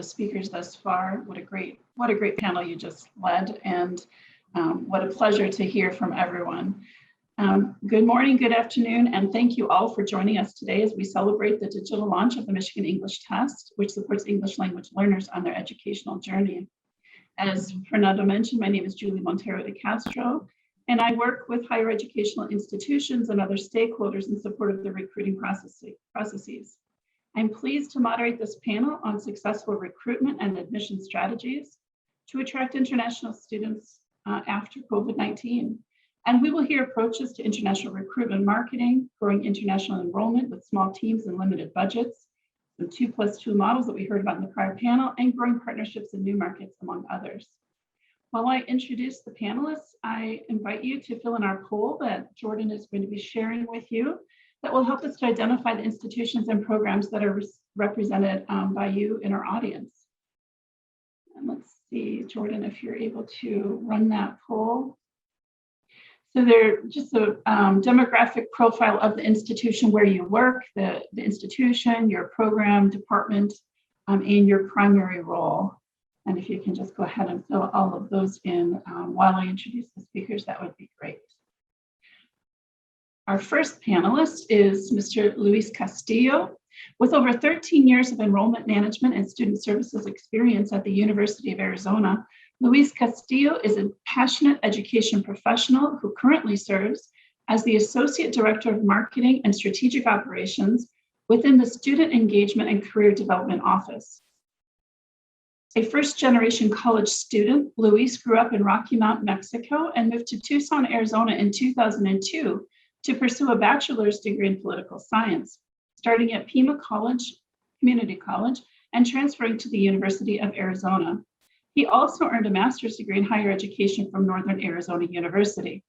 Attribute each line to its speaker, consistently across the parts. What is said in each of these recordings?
Speaker 1: speakers thus far. What a great panel you just led, and what a pleasure to hear from everyone. Good morning, good afternoon, and thank you all for joining us today as we celebrate the digital launch of the Michigan English Test, which supports English language learners on their educational journey. As Fernando mentioned, my name is Julie Montero de Castro, and I work with higher educational institutions and other stakeholders in support of the recruiting processes. I'm pleased to moderate this panel on successful recruitment and admission strategies to attract international students after COVID-19. And we will hear approaches to international recruitment marketing, growing international enrollment with small teams and limited budgets, some 2+2 models that we heard about in the prior panel, and growing partnerships in new markets, among others. While I introduce the panelists, I invite you to fill in our poll that Jordan is going to be sharing with you that will help us to identify the institutions and programs that are represented by you in our audience. And let's see, Jordan, if you're able to run that poll. So they're just a demographic profile of the institution where you work, the institution, your program, department, and your primary role. And if you can just go ahead and fill all of those in while I introduce the speakers, that would be great. Our first panelist is Mr. Luis Castillo. With over 13 years of enrollment management and student services experience at the University of Arizona, Luis Castillo is a passionate education professional who currently serves as the Associate Director of Marketing and Strategic Operations within the Student Engagement and Career Development Office. A first-generation college student, Luis grew up in Rocky Mount, Mexico, and moved to Tucson, Arizona in 2002 to pursue a bachelor's degree in political science, starting at Pima College, Community College, and transferring to the University of Arizona. He also earned a master's degree in higher education from Northern Arizona University.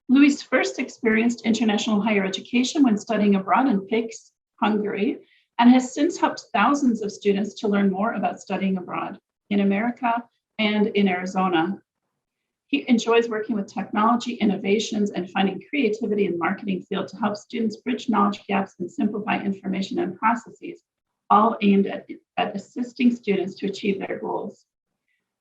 Speaker 1: Luis first experienced international higher education when studying abroad in Pécs, Hungary, and has since helped thousands of students to learn more about studying abroad in America and in Arizona. He enjoys working with technology, innovations, and finding creativity in the marketing field to help students bridge knowledge gaps and simplify information and processes, all aimed at assisting students to achieve their goals.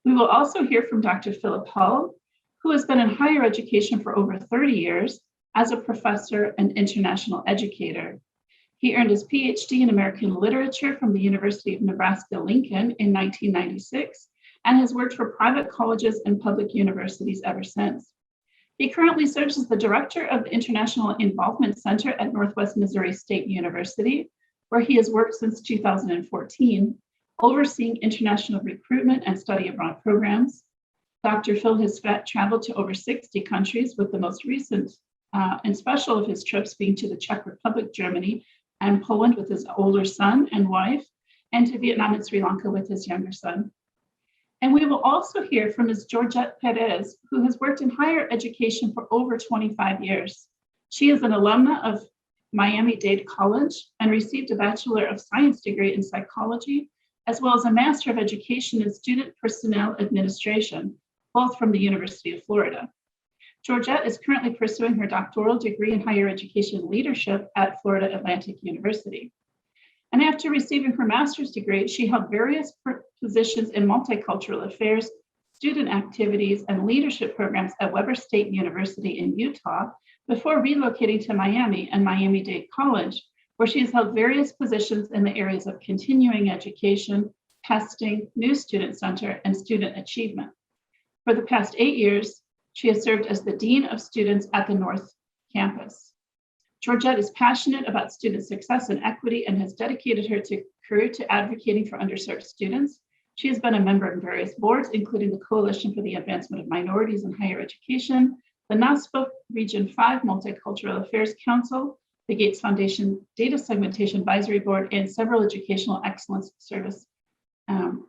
Speaker 1: We will also hear from Dr. Philip Hull, who has been in higher education for over 30 years as a professor and international educator. He earned his PhD in American Literature from the University of Nebraska-Lincoln in 1996 and has worked for private colleges and public universities ever since. He currently serves as the director of the International Involvement Center at Northwest Missouri State University, where he has worked since 2014, overseeing international recruitment and study abroad programs. Dr. Phil has traveled to over 60 countries, with the most recent and special of his trips being to the Czech Republic, Germany, and Poland with his older son and wife, and to Vietnam and Sri Lanka with his younger son. And we will also hear from Ms. Georgette Perez, who has worked in higher education for over 25 years. She is an alumna of Miami Dade College and received a Bachelor of Science degree in psychology, as well as a Master of Education in Student Personnel Administration, both from the University of Florida. Georgette is currently pursuing her doctoral degree in higher education leadership at Florida Atlantic University. And after receiving her master's degree, she held various positions in multicultural affairs, student activities, and leadership programs at Weber State University in Utah before relocating to Miami and Miami Dade College, where she has held various positions in the areas of continuing education, testing, new student center, and student achievement. For the past 8 years, she has served as the Dean of Students at the North Campus. Georgette is passionate about student success and equity and has dedicated her career to advocating for underserved students. She has been a member of various boards, including the Coalition for the Advancement of Minorities in Higher Education, the NASPA Region 5 Multicultural Affairs Council, the Gates Foundation Data Segmentation Advisory Board, and several Educational Excellence Service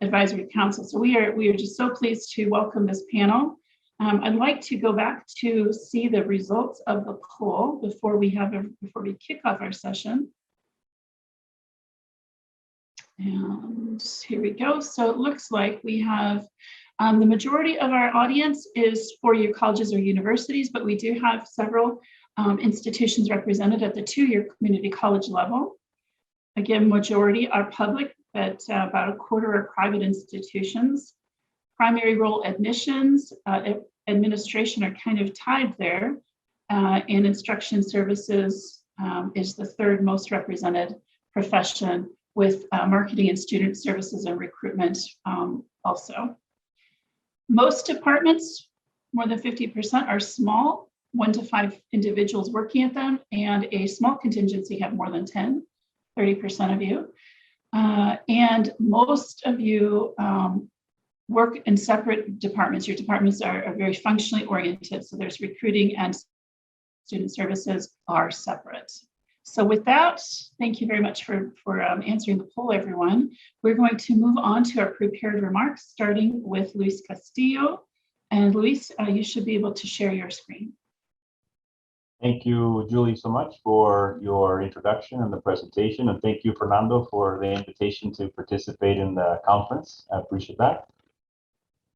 Speaker 1: Advisory Council. So we are just so pleased to welcome this panel. I'd like to go back to see the results of the poll before we kick off our session. And here we go. So it looks like we have the majority of our audience is four-year colleges or universities, but we do have several institutions represented at the two-year community college level. Again, majority are public but about a quarter are private institutions. Primary role admissions, administration are kind of tied there, and instruction services is the third most represented profession, with marketing and student services and recruitment also. Most departments, more than 50%, are small, 1 to 5 individuals working at them, and a small contingency have more than 10, 30% of you. And most of you work in separate departments. Your departments are very functionally oriented, so there's recruiting and student services are separate. So with that, thank you very much for answering the poll, everyone. We're going to move on to our prepared remarks, starting with Luis Castillo. And Luis, you should be able to share your screen.
Speaker 2: Thank you, Julie, so much for your introduction and the presentation. And thank you, Fernando, for the invitation to participate in the conference. I appreciate that.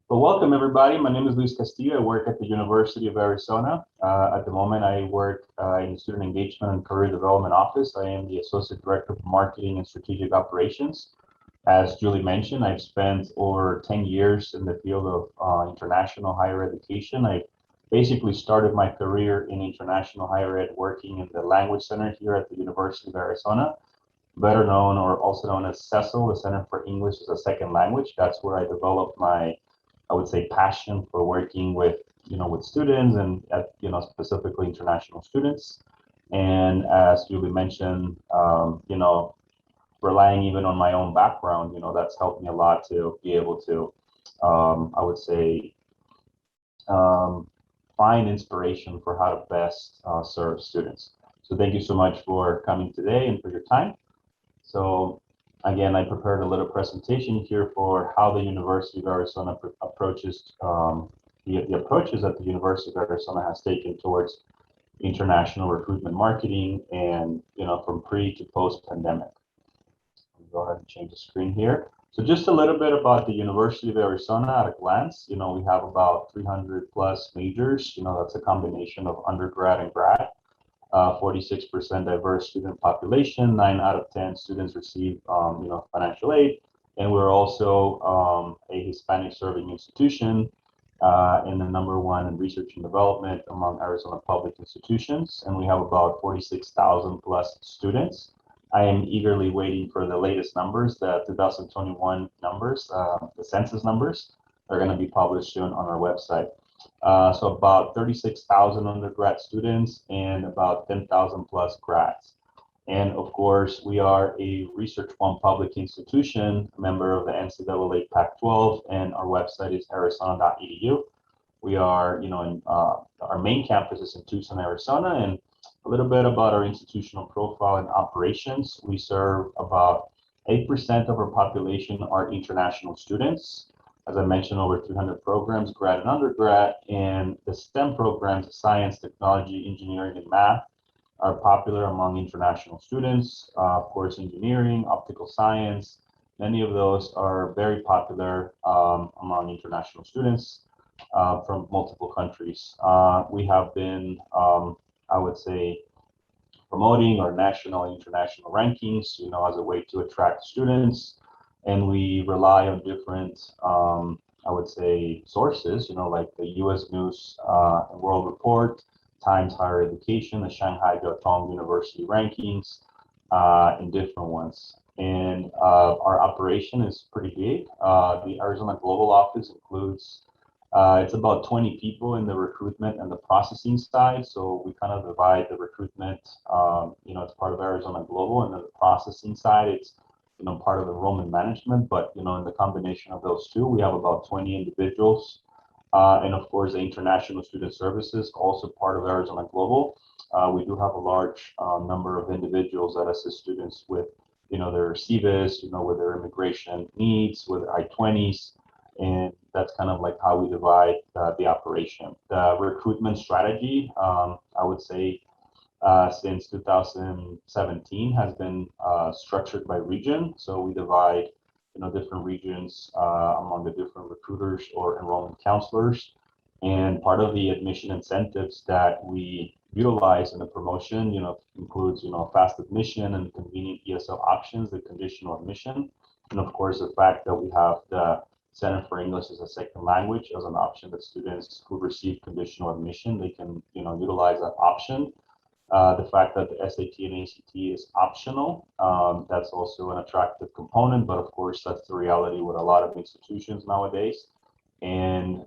Speaker 2: Well, welcome, everybody. My name is Luis Castillo. I work at the University of Arizona. At the moment, I work in the Student Engagement and Career Development Office. I am the Associate Director of Marketing and Strategic Operations. As Julie mentioned, I've spent over 10 years in the field of international higher education. I basically started my career in international higher ed working in the Language Center here at the University of Arizona, better known or also known as CESL, the Center for English as a Second Language. That's where I developed my, I would say, passion for working with, with students and, specifically international students. And as Julie mentioned, relying even on my own background, that's helped me a lot to be able to, I would say, find inspiration for how to best serve students. So thank you so much for coming today and for your time. So again, I prepared a little presentation here for how the University of Arizona approaches the approaches that the University of Arizona has taken towards international recruitment marketing and from pre to post pandemic. Go ahead and change the screen here. So just a little bit about the University of Arizona at a glance. We have about 300 plus majors. That's a combination of undergrad and grad. 46% diverse student population. 9 out of 10 students receive, financial aid, and we're also a Hispanic serving institution, and the #1 in research and development among Arizona public institutions. And we have about 46,000 plus students. I am eagerly waiting for the latest numbers, the 2021 numbers, the census numbers. Are going to be published soon on our website. So about 36,000 undergrad students and about 10,000 plus grads. And of course, we are a Research One public institution, a member of the NCAA Pac-12, and our website is arizona.edu. We are, our main campus is in Tucson, Arizona, and a little bit about our institutional profile and operations. We serve about 8% of our population are international students. As I mentioned, over 300 programs, grad and undergrad, and the STEM programs, science, technology, engineering, and math, are popular among international students. Of course, engineering, optical science, many of those are very popular among international students from multiple countries. We have been, I would say, promoting our national and international rankings, as a way to attract students. And we rely on different, I would say, sources, like the U.S. News and World Report, Times Higher Education, the Shanghai Jiaotong University rankings, and different ones. And our operation is pretty big. The Arizona Global Office includes, it's about 20 people in the recruitment and the processing side. So we kind of divide the recruitment, it's part of Arizona Global, and then the processing side, it's part of enrollment management. But in the combination of those two, we have about 20 individuals. And of course, the International Student Services, also part of Arizona Global. We do have a large number of individuals that assist students with, their CVIS, with their immigration needs, with I-20s, and that's kind of like how we divide the operation. The recruitment strategy, I would say, since 2017 has been structured by region. So we divide, different regions among the different recruiters or enrollment counselors. And part of the admission incentives that we utilize in the promotion, includes, fast admission and convenient ESL options, the conditional admission. And of course, the fact that we have the Center for English as a Second Language as an option that students who receive conditional admission, they can, utilize that option. The fact that the SAT and ACT is optional, that's also an attractive component, but of course, that's the reality with a lot of institutions nowadays. And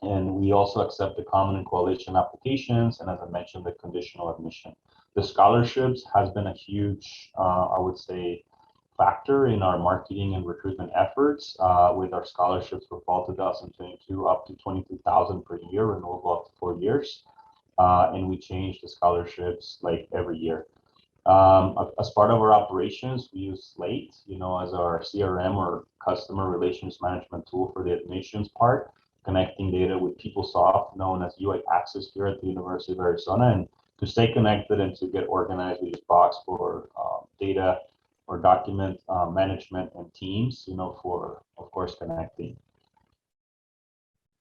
Speaker 2: we also accept the common and coalition applications, and as I mentioned, the conditional admission. The scholarships has been a huge, I would say, factor in our marketing and recruitment efforts, with our scholarships for fall 2022 up to 23,000 per year, renewable up to 4 years. And we change the scholarships like every year. As part of our operations, we use Slate, as our CRM or customer relations management tool for the admissions part, connecting data with PeopleSoft, known as UI Access here at the University of Arizona. And to stay connected and to get organized, we use Box for data or document management and Teams, for, of course, connecting.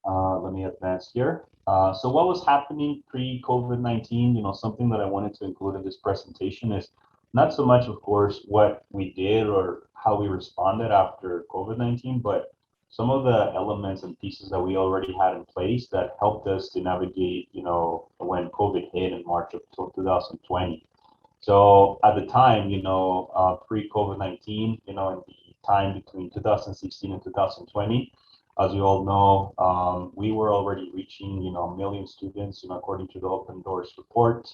Speaker 2: Let me advance here. So what was happening pre-COVID-19, something that I wanted to include in this presentation is not so much, of course, what we did or how we responded after COVID-19, but some of the elements and pieces that we already had in place that helped us to navigate, when COVID hit in March of 2020. So at the time, pre-COVID-19, in the time between 2016 and 2020, as you all know, we were already reaching, a million students, according to the Open Doors report.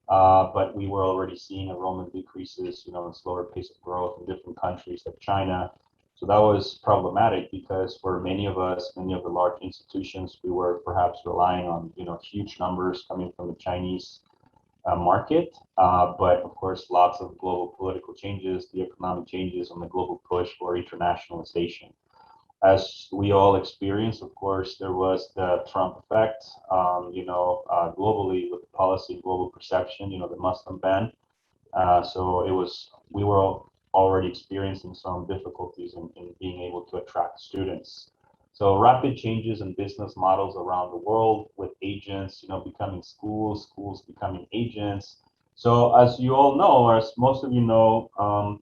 Speaker 2: But we were already seeing enrollment decreases, and slower pace of growth in different countries like China. So that was problematic because for many of us, many of the large institutions, we were perhaps relying on, huge numbers coming from the Chinese market. But of course, lots of global political changes, the economic changes, and the global push for internationalization. As we all experienced, of course, there was the Trump effect, globally with the policy, global perception, the Muslim ban. So we were already experiencing some difficulties in being able to attract students. So rapid changes in business models around the world with agents, becoming schools, schools becoming agents. So as you all know, or as most of you know,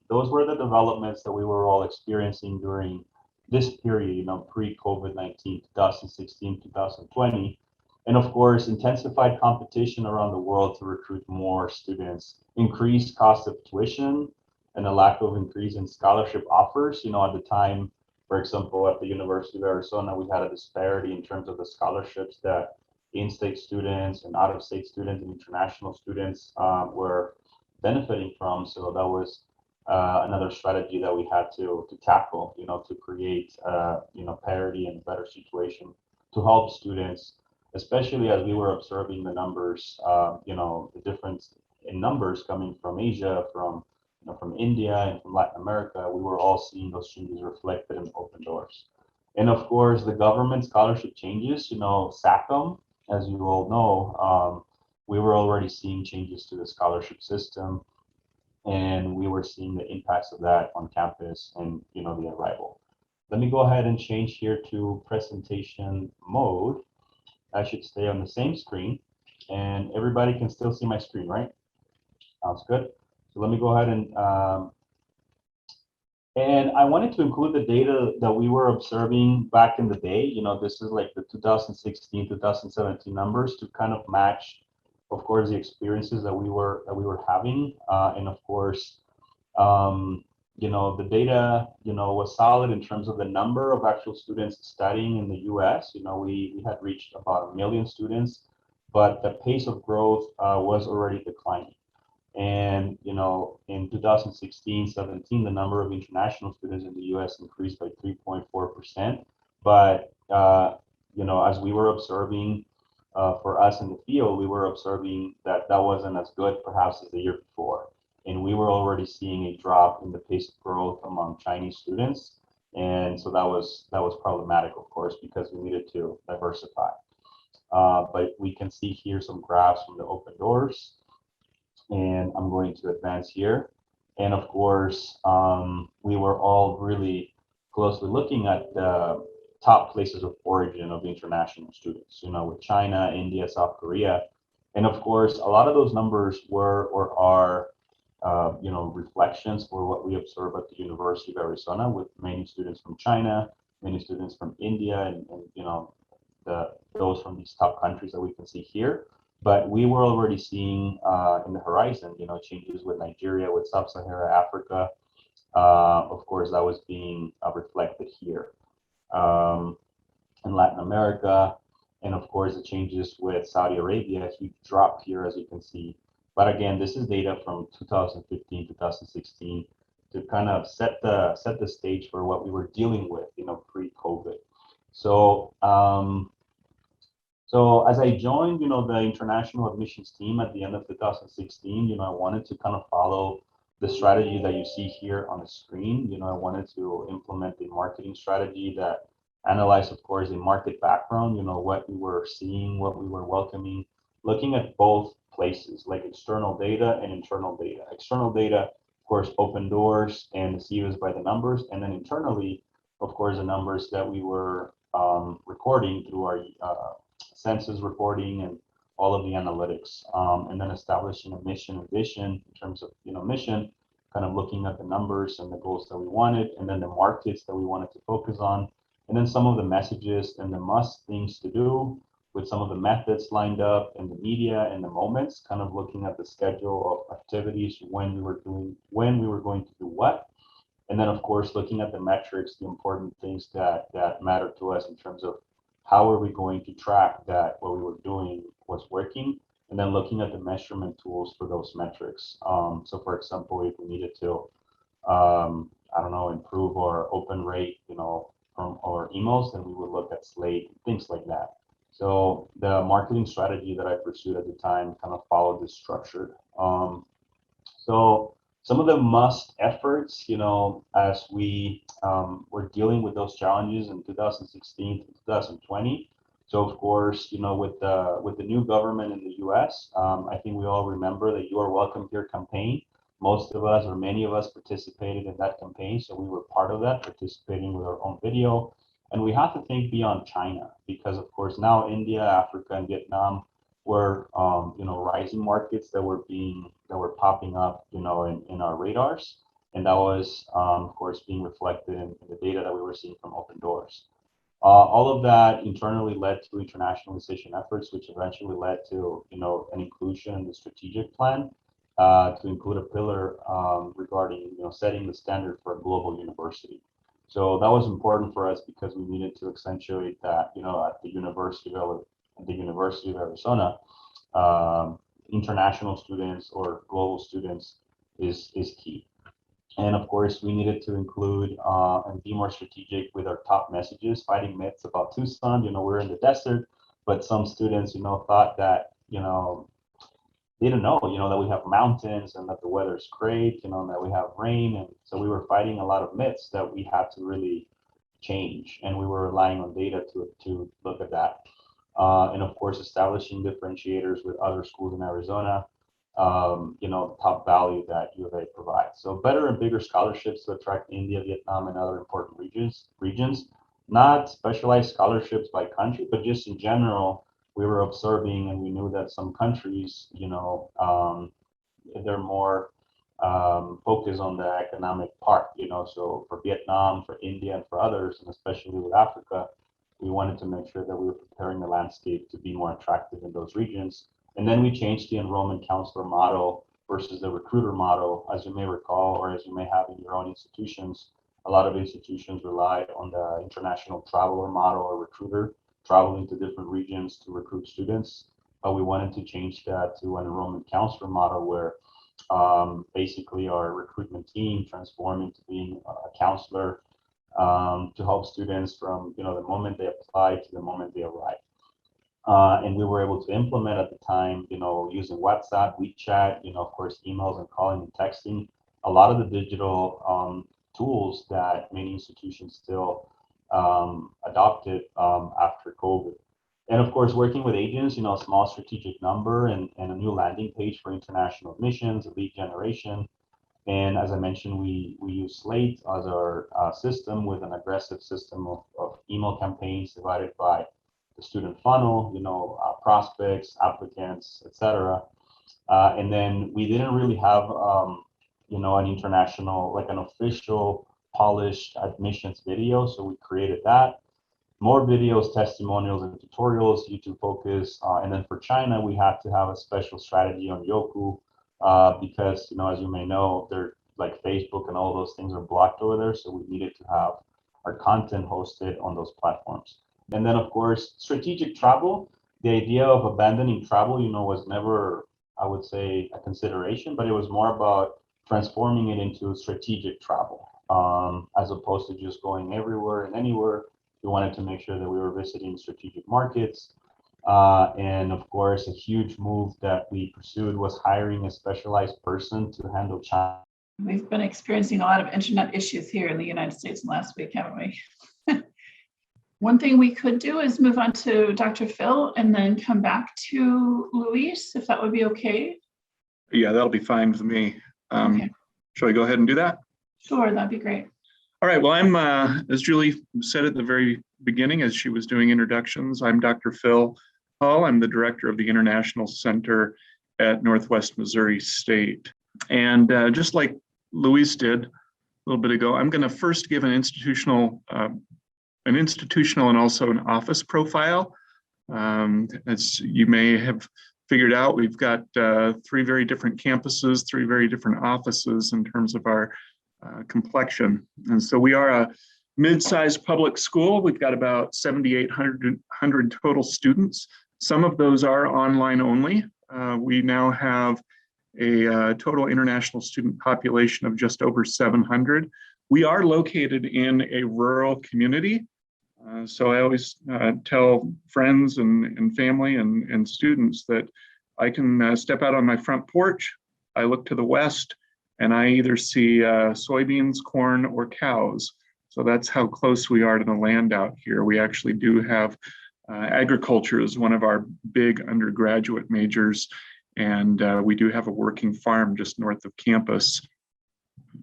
Speaker 2: those were the developments that we were all experiencing during this period, pre-COVID-19, 2016, 2020. And of course, intensified competition around the world to recruit more students, increased cost of tuition, and a lack of increase in scholarship offers. At the time, for example, at the University of Arizona, we had a disparity in terms of the scholarships that in-state students and out-of-state students and international students were benefiting from. So that was another strategy that we had to tackle, to create, parity and better situation to help students, especially as we were observing the numbers, the difference in numbers coming from Asia, from India and from Latin America. We were all seeing those changes reflected in Open Doors. And of course, the government scholarship changes, SACM, as you all know, we were already seeing changes to the scholarship system, and we were seeing the impacts of that on campus and, the arrival. Let me go ahead and change here to presentation mode. I should stay on the same screen, and everybody can still see my screen, right? Sounds good. So let me go ahead and I wanted to include the data that we were observing back in the day. This is like the 2016, 2017 numbers to kind of match, of course, the experiences that we were having, and of course, the data, was solid in terms of the number of actual students studying in the U.S. We had reached about 1 million students, but the pace of growth was already declining. And, in 2016, 17, the number of international students in the U.S. increased by 3.4%. But, as we were observing, for us in the field, we were observing that wasn't as good perhaps as the year before. And we were already seeing a drop in the pace of growth among Chinese students. And so that was problematic, of course, because we needed to diversify. But we can see here some graphs from the Open Doors. And I'm going to advance here. And of course, we were all really closely looking at the top places of origin of international students, with China, India, South Korea. And of course, a lot of those numbers were or are reflections for what we observe at the University of Arizona, with many students from China, many students from India, and those from these top countries that we can see here. But we were already seeing in the horizon, changes with Nigeria, with Sub-Saharan Africa. Of course, that was being reflected here. In Latin America, and of course the changes with Saudi Arabia, a huge drop here, as you can see. But again, this is data from 2015, 2016 to kind of set the stage for what we were dealing with, pre-COVID. So as I joined, the international admissions team at the end of 2016, I wanted to kind of follow the strategy that you see here on the screen. I wanted to implement a marketing strategy that analyzed, of course, a market background, what we were seeing, what we were welcoming, looking at both places, like external data and internal data. External data, of course, open doors and the CUs by the numbers, and then internally, of course, the numbers that we were recording through our census reporting and all of the analytics, and then establishing a mission and vision in terms of mission, kind of looking at the numbers and the goals that we wanted, and then the markets that we wanted to focus on, and then some of the messages and the must things to do, with some of the methods lined up and the media and the moments, kind of looking at the schedule of activities, when we were going to do what. And then, of course, looking at the metrics, the important things that matter to us in terms of how are we going to track that what we were doing was working, and then looking at the measurement tools for those metrics. So, for example, if we needed to, I don't know, improve our open rate, from our emails, then we would look at Slate, things like that. So the marketing strategy that I pursued at the time kind of followed this structure. So some of the must efforts, as we were dealing with those challenges in 2016 to 2020. So of course, with the new government in the U.S., I think we all remember the "You Are Welcome Here" campaign. Most of us, or many of us, participated in that campaign, so we were part of that, participating with our own video. And we have to think beyond China, because of course now India, Africa, and Vietnam were rising markets that were popping up in our radars, and that was of course being reflected in the data that we were seeing from Open Doors. All of that internally led to internationalization efforts, which eventually led to an inclusion in the strategic plan, to include a pillar regarding setting the standard for a global university. So that was important for us because we needed to accentuate that at the University of Arizona, international students or global students is key. And of course, we needed to include and be more strategic with our top messages, fighting myths about Tucson. We're in the desert, but some students, thought that, they didn't know, that we have mountains and that the weather's great, and that we have rain. And so we were fighting a lot of myths that we had to really change. And we were relying on data to look at that. And of course, establishing differentiators with other schools in Arizona, top value that U of A provides. So better and bigger scholarships to attract India, Vietnam, and other important regions, not specialized scholarships by country, but just in general, we were observing and we knew that some countries, they're more focused on the economic part, so for Vietnam, for India, and for others, and especially with Africa, we wanted to make sure that we were preparing the landscape to be more attractive in those regions. And then we changed the enrollment counselor model versus the recruiter model. As you may recall, or as you may have in your own institutions, a lot of institutions rely on the international traveler model or recruiter, traveling to different regions to recruit students. But we wanted to change that to an enrollment counselor model where basically our recruitment team transformed into being a counselor to help students from the moment they apply to the moment they arrive. And we were able to implement at the time, using WhatsApp, WeChat, of course, emails and calling and texting, a lot of the digital tools that many institutions still adopted after COVID. And of course, working with agents, a small strategic number and a new landing page for international admissions, lead generation. And as I mentioned, we use Slate as our system, with an aggressive system of email campaigns divided by the student funnel, prospects, applicants, etc. And then we didn't really have an international, like an official polished admissions video. So we created that. More videos, testimonials, and tutorials, YouTube focus. And then for China, we had to have a special strategy on Youku because, as you may know, they're like Facebook and all those things are blocked over there. So we needed to have our content hosted on those platforms. And then, of course, strategic travel. The idea of abandoning travel, was never, I would say, a consideration, but it was more about transforming it into strategic travel, as opposed to just going everywhere and anywhere. We wanted to make sure that we were visiting strategic markets. And of course, a huge move that we pursued was hiring a specialized person to handle China.
Speaker 1: We've been experiencing a lot of internet issues here in the United States last week, haven't we? One thing we could do is move on to Dr. Phil and then come back to Luis, if that would be okay.
Speaker 3: Yeah, that'll be fine with me.
Speaker 1: Okay.
Speaker 3: Shall I go ahead and do that?
Speaker 1: Sure, that'd be great.
Speaker 3: All right, well, I'm, as Julie said at the very beginning, as she was doing introductions, I'm Dr. Phil Hall. I'm the director of the International Center at Northwest Missouri State. And just like Luis did a little bit ago, I'm gonna first give an institutional and also an office profile. As you may have figured out, we've got 3 very different campuses, 3 very different offices in terms of our complexion. And so we are a mid-sized public school. We've got about 7,800 total students. Some of those are online only. We now have a total international student population of just over 700. We are located in a rural community. So I always tell friends and family and students that I can step out on my front porch, I look to the west, and I either see soybeans, corn, or cows. So that's how close we are to the land out here. We actually do have agriculture as one of our big undergraduate majors, and we do have a working farm just north of campus.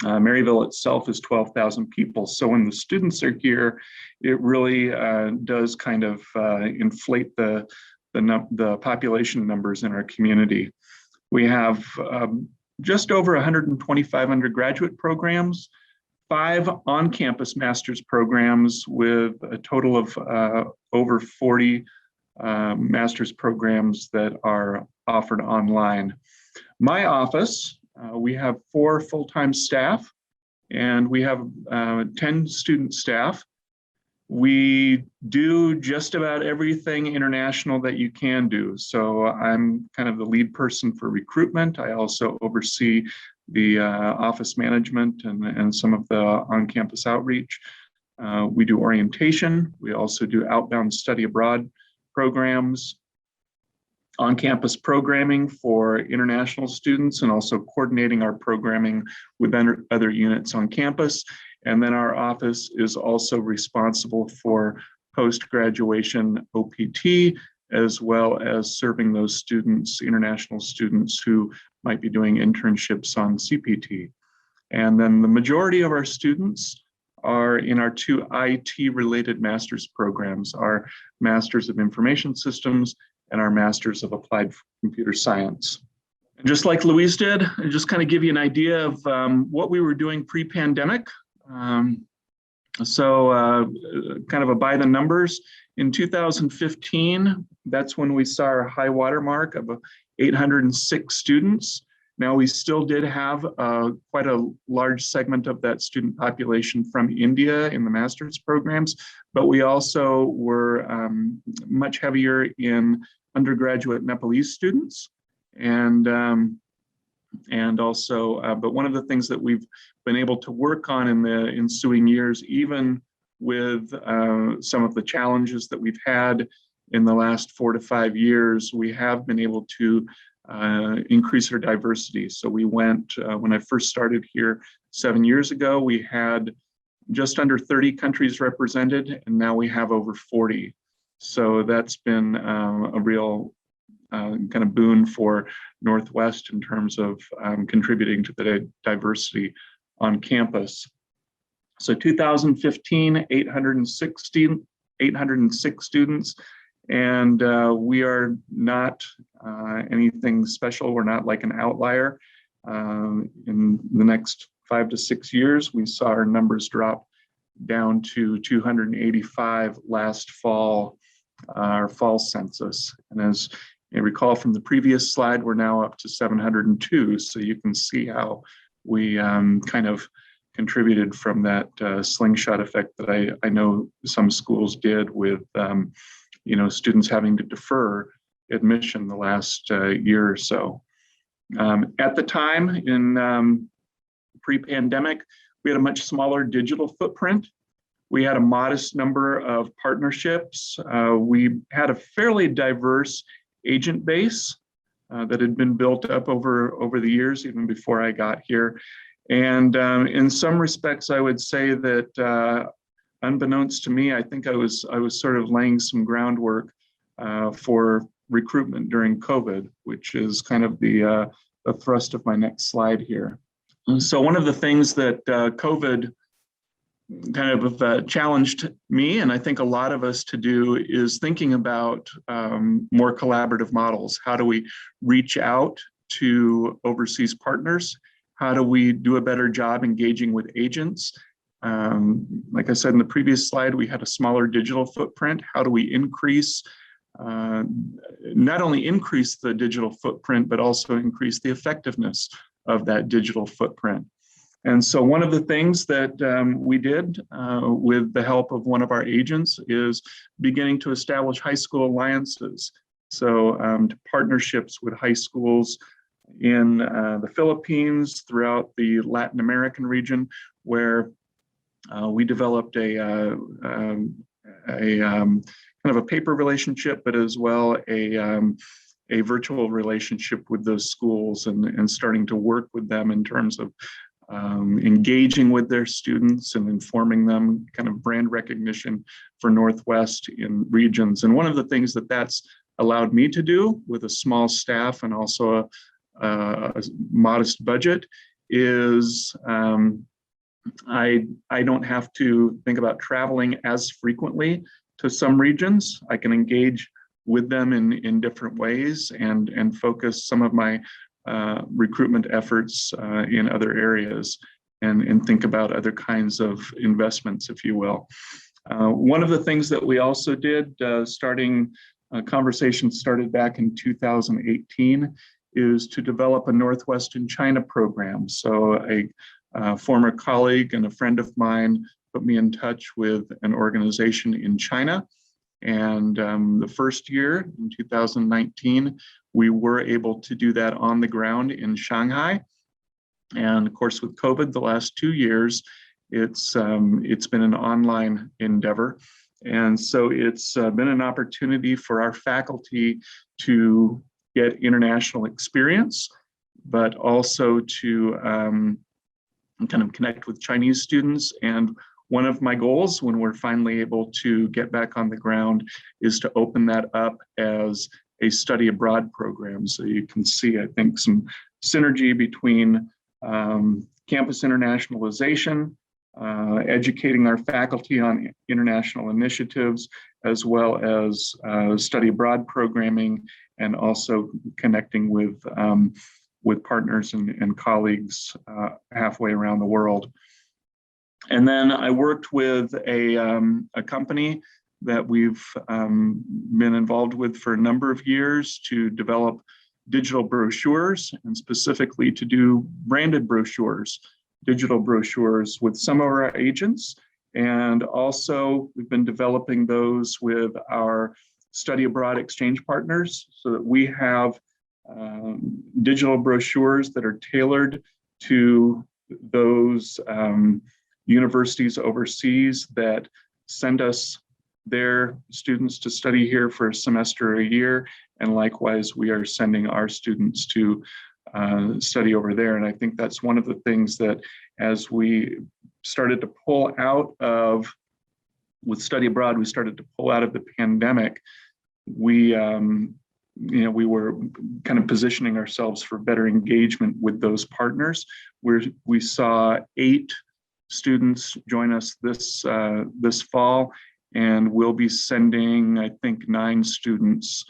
Speaker 3: Maryville itself is 12,000 people. So when the students are here, it really does kind of inflate the population numbers in our community. We have just over 125 undergraduate programs, 5 on-campus master's programs with a total of over 40 master's programs that are offered online. My office, we have 4 full-time staff and we have 10 student staff. We do just about everything international that you can do. So I'm kind of the lead person for recruitment. I also oversee the office management and some of the on-campus outreach. We do orientation. We also do outbound study abroad programs, on-campus programming for international students, and also coordinating our programming with other units on campus. And then our office is also responsible for post-graduation OPT, as well as serving those students, international students who might be doing internships on CPT. And then the majority of our students are in our 2 IT-related master's programs, our Masters of Information Systems and our Masters of Applied Computer Science. And just like Luis did, I'll just kind of give you an idea of what we were doing pre-pandemic. So kind of a by the numbers, in 2015, that's when we saw our high water mark of 806 students. Now we still did have quite a large segment of that student population from India in the master's programs, but we also were much heavier in undergraduate Nepalese students. And also, but one of the things that we've been able to work on in the ensuing years, even with some of the challenges that we've had in the last 4 to 5 years, we have been able to increase our diversity. So we went, when I first started here 7 years ago, we had just under 30 countries represented, and now we have over 40. So that's been a real kind of boon for Northwest in terms of contributing to the diversity on campus. So 2015, 806 students, and we are not anything special. We're not like an outlier. In the next 5 to 6 years, we saw our numbers drop down to 285 last fall, our fall census. And as you recall from the previous slide, we're now up to 702. So you can see how we kind of contributed from that slingshot effect that I know some schools did with students having to defer admission the last year or so. At the time, in pre-pandemic, we had a much smaller digital footprint. We had a modest number of partnerships. We had a fairly diverse agent base that had been built up over the years, even before I got here. And in some respects, I would say that unbeknownst to me, I think I was sort of laying some groundwork for recruitment during COVID, which is kind of the thrust of my next slide here. So one of the things that COVID kind of challenged me, and I think a lot of us to do, is thinking about more collaborative models. How do we reach out to overseas partners? How do we do a better job engaging with agents? Like I said in the previous slide, we had a smaller digital footprint. How do we increase, not only increase the digital footprint, but also increase the effectiveness of that digital footprint? And so one of the things that we did with the help of one of our agents is beginning to establish high school alliances. So partnerships with high schools in the Philippines, throughout the Latin American region, where we developed a kind of a paper relationship, but as well a virtual relationship with those schools, and starting to work with them in terms of engaging with their students and informing them, kind of brand recognition for Northwest in regions. And one of the things that that's allowed me to do with a small staff and also a modest budget is I don't have to think about traveling as frequently to some regions. I can engage with them in different ways and focus some of my recruitment efforts in other areas and think about other kinds of investments, if you will. One of the things that we also did, conversation started back in 2018, is to develop a Northwest in China program. So a former colleague and a friend of mine put me in touch with an organization in China. And the first year, in 2019, we were able to do that on the ground in Shanghai. And of course, with COVID, the last 2 years, it's been an online endeavor. And so it's been an opportunity for our faculty to get international experience, but also to kind of connect with Chinese students. And one of my goals when we're finally able to get back on the ground is to open that up as a study abroad program. So you can see, I think, some synergy between campus internationalization, educating our faculty on international initiatives, as well as study abroad programming, and also connecting with partners and colleagues halfway around the world. And then I worked with a company that we've been involved with for a number of years to develop digital brochures, and specifically to do branded brochures, digital brochures with some of our agents. And also we've been developing those with our study abroad exchange partners, so that we have digital brochures that are tailored to those universities overseas that send us their students to study here for a semester or a year. And likewise, we are sending our students to study over there. And I think that's one of the things that, as we started to pull out of, with study abroad, we started to pull out of the pandemic, we were kind of positioning ourselves for better engagement with those partners, where we saw 8 students join us this fall, and we'll be sending, I think, 9 students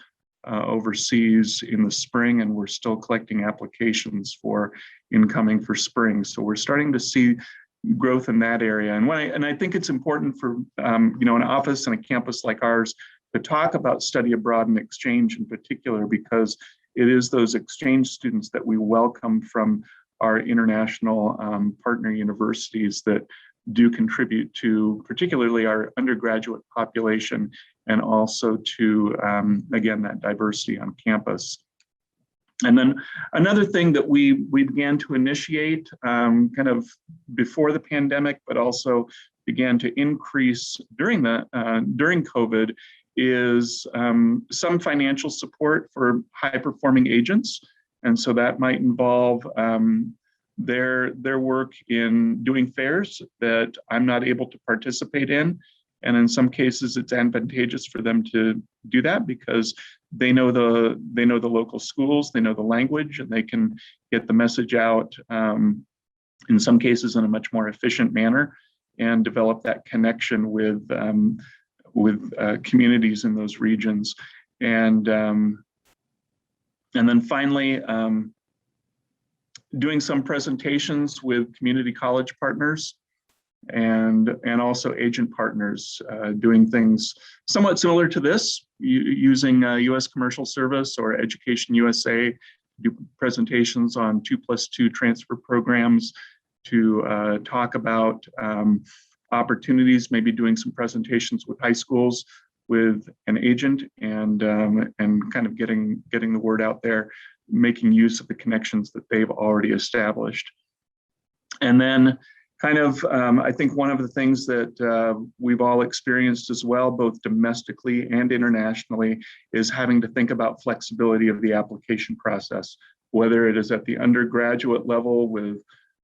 Speaker 3: overseas in the spring, and we're still collecting applications for incoming for spring. So we're starting to see growth in that area. And I think it's important for an office and a campus like ours to talk about study abroad and exchange in particular, because it is those exchange students that we welcome from our international partner universities that do contribute to particularly our undergraduate population and also to, again, that diversity on campus. And then another thing that we began to initiate kind of before the pandemic, but also began to increase during COVID is some financial support for high-performing agents. And so that might involve their work in doing fairs that I'm not able to participate in. And in some cases, it's advantageous for them to do that because they know the local schools, they know the language, and they can get the message out in some cases in a much more efficient manner and develop that connection with communities in those regions. And then finally, doing some presentations with community college partners and also agent partners, doing things somewhat similar to this, using U.S. Commercial Service or Education USA, do presentations on 2+2 transfer programs to talk about opportunities, maybe doing some presentations with high schools with an agent and kind of getting the word out there, making use of the connections that they've already established. And then kind of, I think one of the things that we've all experienced as well, both domestically and internationally, is having to think about flexibility of the application process, whether it is at the undergraduate level with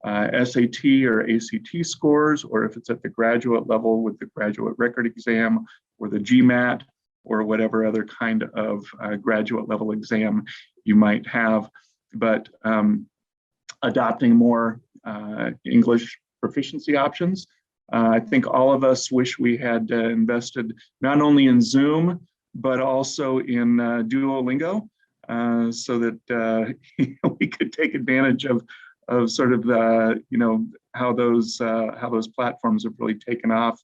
Speaker 3: SAT or ACT scores, or if it's at the graduate level with the graduate record exam or the GMAT or whatever other kind of graduate level exam you might have. But adopting more English proficiency options. I think all of us wish we had invested not only in Zoom, but also in Duolingo, so that we could take advantage of sort of how those platforms have really taken off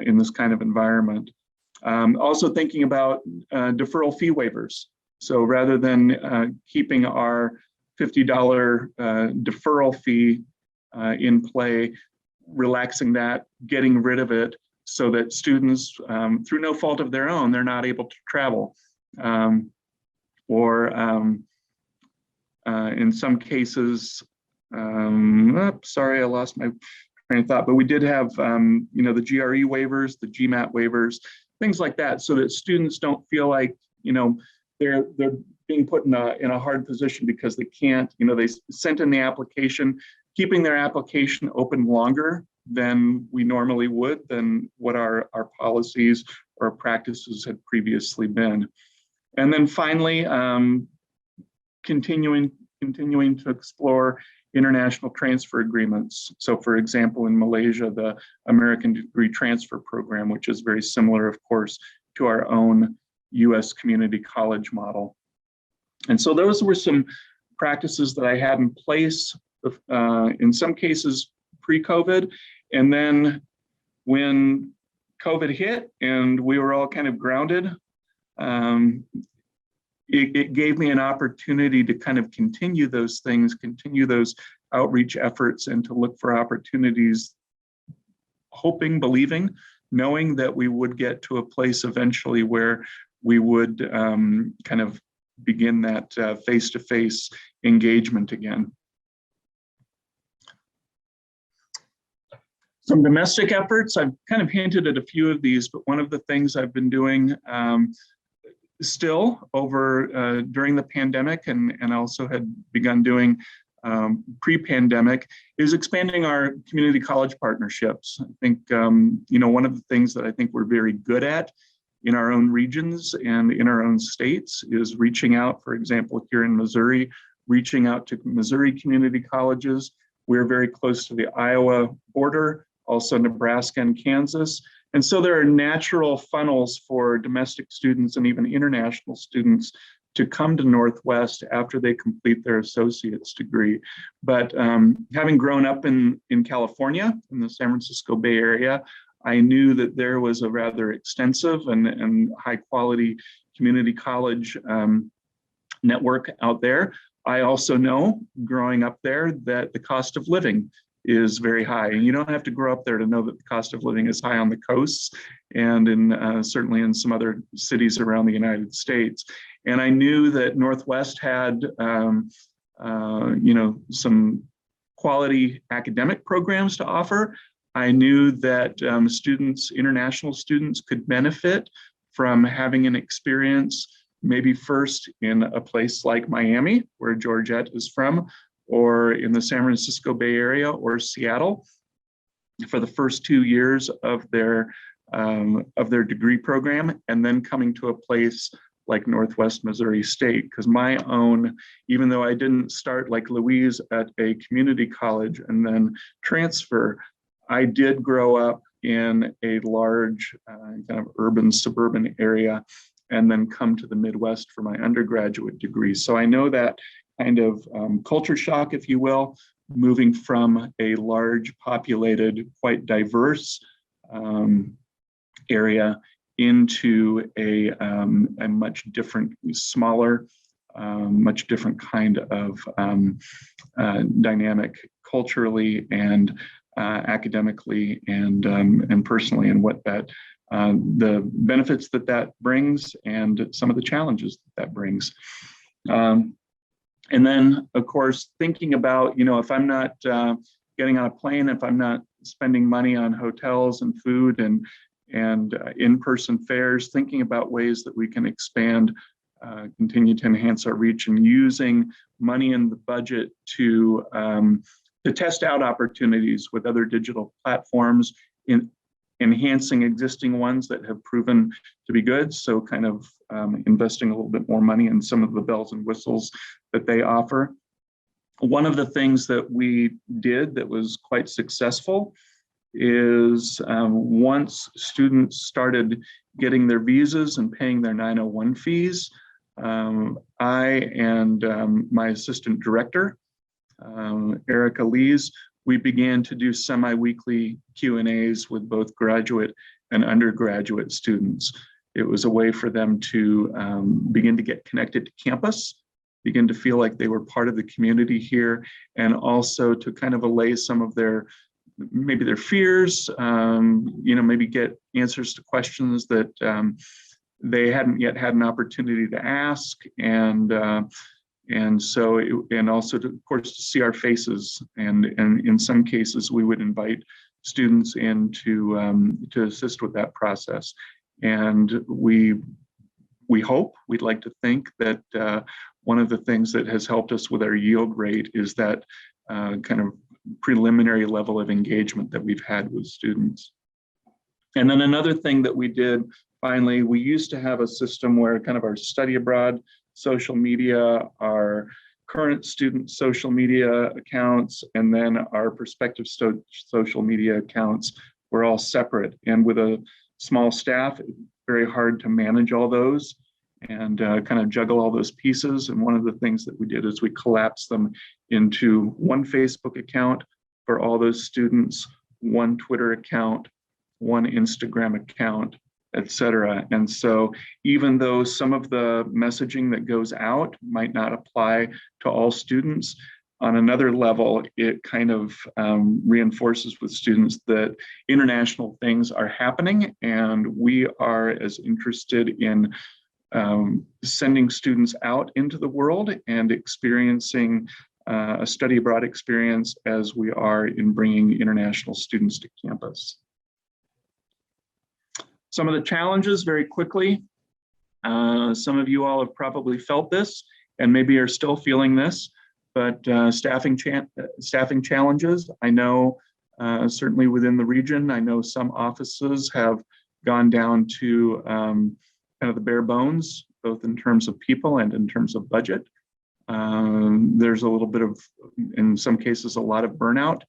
Speaker 3: in this kind of environment. Also thinking about deferral fee waivers. So rather than keeping our $50 deferral fee in play, relaxing that, getting rid of it so that students, through no fault of their own, they're not able to travel. Or in some cases, sorry, I lost my train of thought, but we did have, the GRE waivers, the GMAT waivers, things like that, so that students don't feel like, they're being put in a hard position because they can't, they sent in the application, keeping their application open longer than we normally would, than what our policies or practices had previously been. And then finally, continuing to explore international transfer agreements. So for example, in Malaysia, the American Degree Transfer Program, which is very similar, of course, to our own US community college model. And so those were some practices that I had in place, in some cases pre-COVID. And then when COVID hit and we were all kind of grounded, it gave me an opportunity to kind of continue those things, continue those outreach efforts, and to look for opportunities, hoping, believing, knowing that we would get to a place eventually where we would kind of begin that face-to-face engagement again. Some domestic efforts, I've kind of hinted at a few of these, but one of the things I've been doing still over during the pandemic and also had begun doing pre-pandemic is expanding our community college partnerships. I think, one of the things that I think we're very good at in our own regions and in our own states is reaching out, for example, here in Missouri, reaching out to Missouri community colleges. We're very close to the Iowa border, also Nebraska and Kansas. And so there are natural funnels for domestic students and even international students to come to Northwest after they complete their associate's degree. But having grown up in California, in the San Francisco Bay Area, I knew that there was a rather extensive and high quality community college network out there. I also know, growing up there, that the cost of living is very high. And you don't have to grow up there to know that the cost of living is high on the coasts and in certainly in some other cities around the United States. And I knew that Northwest had some quality academic programs to offer. I knew that students, international students, could benefit from having an experience, maybe first in a place like Miami, where Georgette is from, or in the San Francisco Bay Area or Seattle for the first 2 years of their degree program, and then coming to a place like Northwest Missouri State. Because my own, even though I didn't start like Louise at a community college and then transfer, I did grow up in a large kind of urban suburban area and then come to the Midwest for my undergraduate degree. So I know that kind of culture shock, if you will, moving from a large populated, quite diverse area into a much different, smaller, much different kind of dynamic culturally and academically and personally, and what that the benefits that brings and some of the challenges that brings. And then, of course, thinking about, if I'm not getting on a plane, if I'm not spending money on hotels and food and in-person fares, thinking about ways that we can expand, continue to enhance our reach, and using money in the budget to test out opportunities with other digital platforms, in enhancing existing ones that have proven to be good. So kind of investing a little bit more money in some of the bells and whistles that they offer. One of the things that we did that was quite successful is once students started getting their visas and paying their 901 fees, I and my assistant director, Erica Lees, we began to do semi-weekly Q&As with both graduate and undergraduate students. It was a way for them to begin to get connected to campus, begin to feel like they were part of the community here, and also to kind of allay some of their fears, maybe get answers to questions that they hadn't yet had an opportunity to ask, and also to, of course, to see our faces, and in some cases we would invite students in to assist with that process. And we'd like to think that one of the things that has helped us with our yield rate is that kind of preliminary level of engagement that we've had with students. And then another thing that we did, finally, we used to have a system where kind of our study abroad social media, our current student social media accounts, and then our prospective social media accounts were all separate. And with a small staff, it's very hard to manage all those and kind of juggle all those pieces. And one of the things that we did is we collapsed them into one Facebook account for all those students, one Twitter account, one Instagram account, et cetera. And so even though some of the messaging that goes out might not apply to all students, on another level, it kind of reinforces with students that international things are happening, and we are as interested in sending students out into the world and experiencing a study abroad experience as we are in bringing international students to campus. Some of the challenges, very quickly, some of you all have probably felt this and maybe are still feeling this, but staffing challenges. I know certainly within the region, I know some offices have gone down to kind of the bare bones, both in terms of people and in terms of budget. There's a little bit of, in some cases, a lot of burnout.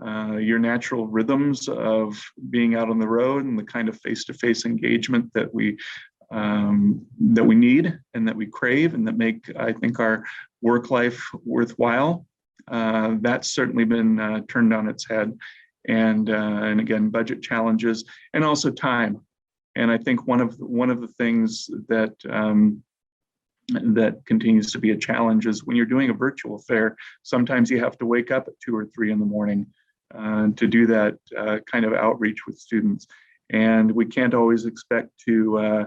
Speaker 3: Your natural rhythms of being out on the road and the kind of face-to-face engagement that we that we need and that we crave and that make, I think, our work life worthwhile. That's certainly been turned on its head. And again, budget challenges and also time. And I think one of the things that that continues to be a challenge is when you're doing a virtual fair, sometimes you have to wake up at 2 or 3 in the morning to do that kind of outreach with students. And we can't always expect to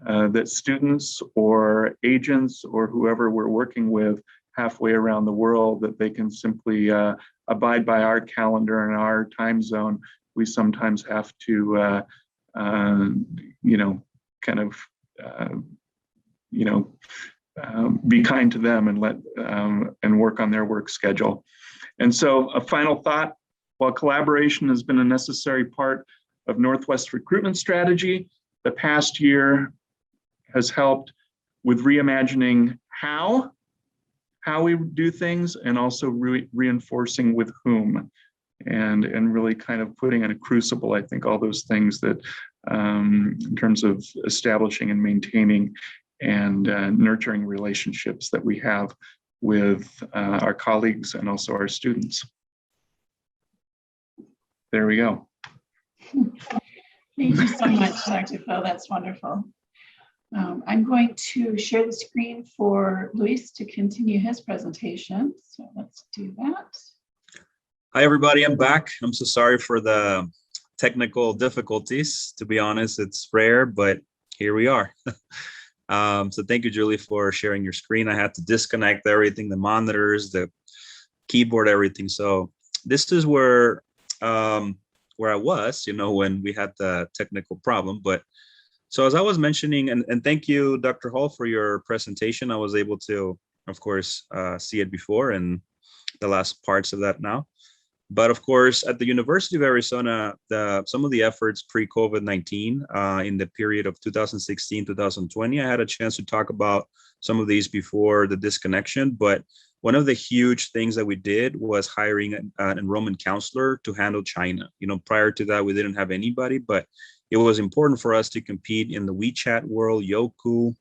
Speaker 3: that students or agents or whoever we're working with halfway around the world, that they can simply abide by our calendar and our time zone. We sometimes have to, be kind to them and let and work on their work schedule. And so a final thought, while collaboration has been a necessary part of Northwest recruitment strategy, the past year has helped with reimagining how we do things, and also reinforcing with whom, and really kind of putting in a crucible, I think, all those things that in terms of establishing and maintaining and nurturing relationships that we have with our colleagues and also our students. There we go.
Speaker 1: Thank you so much, Dr. Phil. That's wonderful. I'm going to share the screen for Luis to continue his presentation. So let's do that.
Speaker 4: Hi, everybody. I'm back. I'm so sorry for the technical difficulties. To be honest, it's rare, but here we are. So thank you, Julie, for sharing your screen. I had to disconnect everything, the monitors, the keyboard, everything. So this is where I was, when we had the technical problem. But so as I was mentioning, and thank you, Dr. Hall, for your presentation. I was able to, of course, see it before and the last parts of that now. But of course, at the University of Arizona, some of the efforts pre-COVID-19 in the period of 2016, 2020, I had a chance to talk about some of these before the disconnection. But one of the huge things that we did was hiring an enrollment counselor to handle China. Prior to that, we didn't have anybody, but it was important for us to compete in the WeChat world, Youku,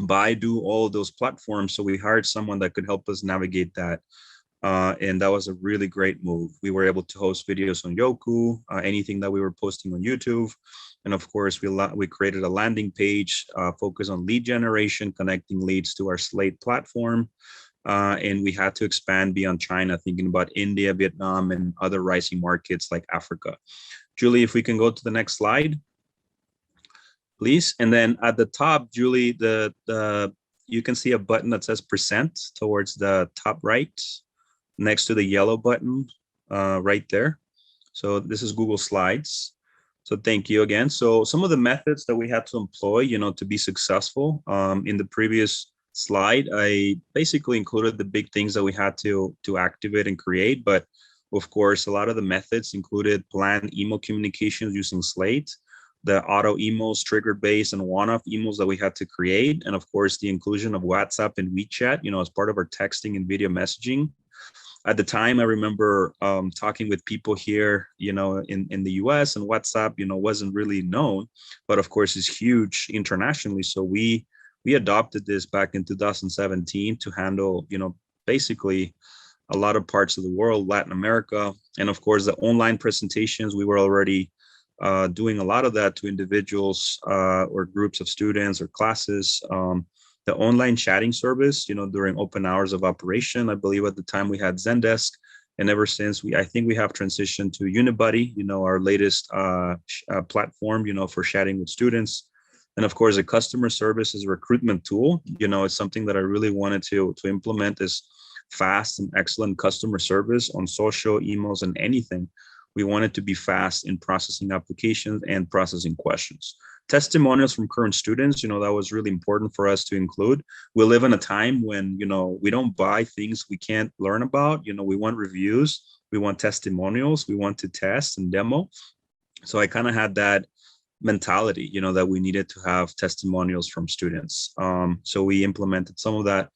Speaker 4: Baidu, all of those platforms. So we hired someone that could help us navigate that. And that was a really great move. We were able to host videos on Youku, anything that we were posting on YouTube. And of course, we created a landing page focused on lead generation, connecting leads to our Slate platform. And we had to expand beyond China, thinking about India, Vietnam, and other rising markets like Africa. Julie, if we can go to the next slide, please. And then at the top, Julie, you can see a button that says present towards the top right, next to the yellow button right there. So this is Google Slides. So thank you again. So some of the methods that we had to employ, to be successful. In the previous slide, I basically included the big things that we had to activate and create. But of course, a lot of the methods included planned email communications using Slate, the auto emails, trigger-based and one-off emails that we had to create. And of course, the inclusion of WhatsApp and WeChat, as part of our texting and video messaging. At the time, I remember talking with people here, in the US, and WhatsApp, wasn't really known, but of course it's huge internationally. So we adopted this back in 2017 to handle, basically a lot of parts of the world, Latin America. And of course, the online presentations, we were already doing a lot of that to individuals or groups of students or classes. The online chatting service, during open hours of operation, I believe at the time we had Zendesk, and ever since I think we have transitioned to Unibuddy, our latest platform, for chatting with students. And of course, the customer service is a recruitment tool. It's something that I really wanted to implement, is fast and excellent customer service on social, emails, and anything. We wanted to be fast in processing applications and processing questions. Testimonials from current students, that was really important for us to include. We live in a time when, we don't buy things we can't learn about. We want reviews, we want testimonials, we want to test and demo. So I kind of had that mentality, that we needed to have testimonials from students. So we implemented some of that.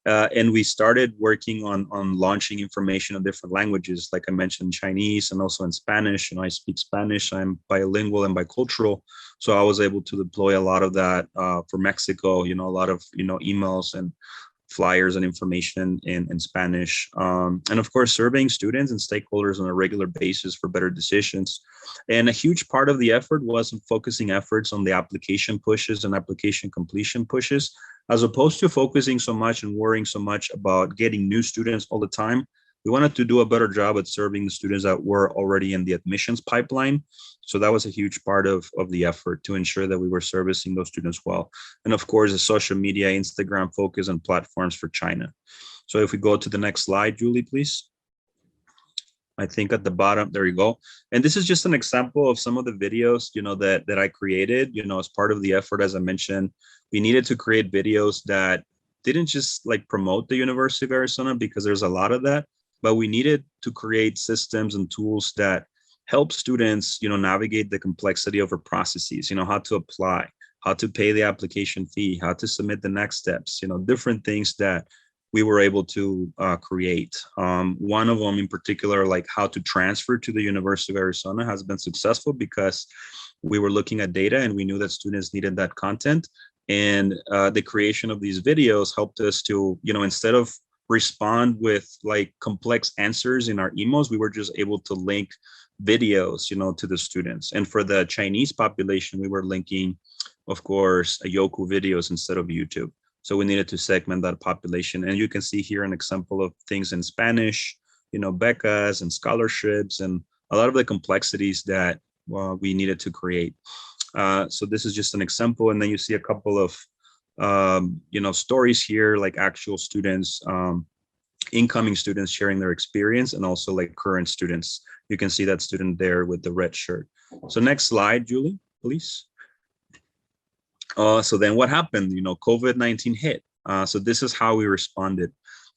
Speaker 4: And we started working on launching information in different languages, like I mentioned, Chinese and also in Spanish. I speak Spanish. I'm bilingual and bicultural, so I was able to deploy a lot of that for Mexico. A lot of emails and flyers and information in Spanish, and of course surveying students and stakeholders on a regular basis for better decisions. And a huge part of the effort was focusing efforts on the application pushes and application completion pushes, as opposed to focusing so much and worrying so much about getting new students all the time. We wanted to do a better job at serving the students that were already in the admissions pipeline. So that was a huge part of the effort to ensure that we were servicing those students well. And of course, the social media, Instagram focus and platforms for China. So if we go to the next slide, Julie, please. I think at the bottom, there you go. And this is just an example of some of the videos, that I created, as part of the effort. As I mentioned, we needed to create videos that didn't just like promote the University of Arizona, because there's a lot of that, but we needed to create systems and tools that help students, navigate the complexity of our processes, how to apply, how to pay the application fee, how to submit the next steps, different things that we were able to create. One of them in particular, like how to transfer to the University of Arizona, has been successful because we were looking at data and we knew that students needed that content. And the creation of these videos helped us to, instead of respond with like complex answers in our emails, we were just able to link videos, to the students. And for the Chinese population, we were linking, of course, Yoku videos instead of YouTube. So we needed to segment that population. And you can see here an example of things in Spanish, becas and scholarships and a lot of the complexities that we needed to create. So this is just an example. And then you see a couple of, stories here, like actual students, incoming students sharing their experience, and also like current students. You can see that student there with the red shirt. So next slide, Julie, please. So then what happened? COVID-19 hit. So this is how we responded.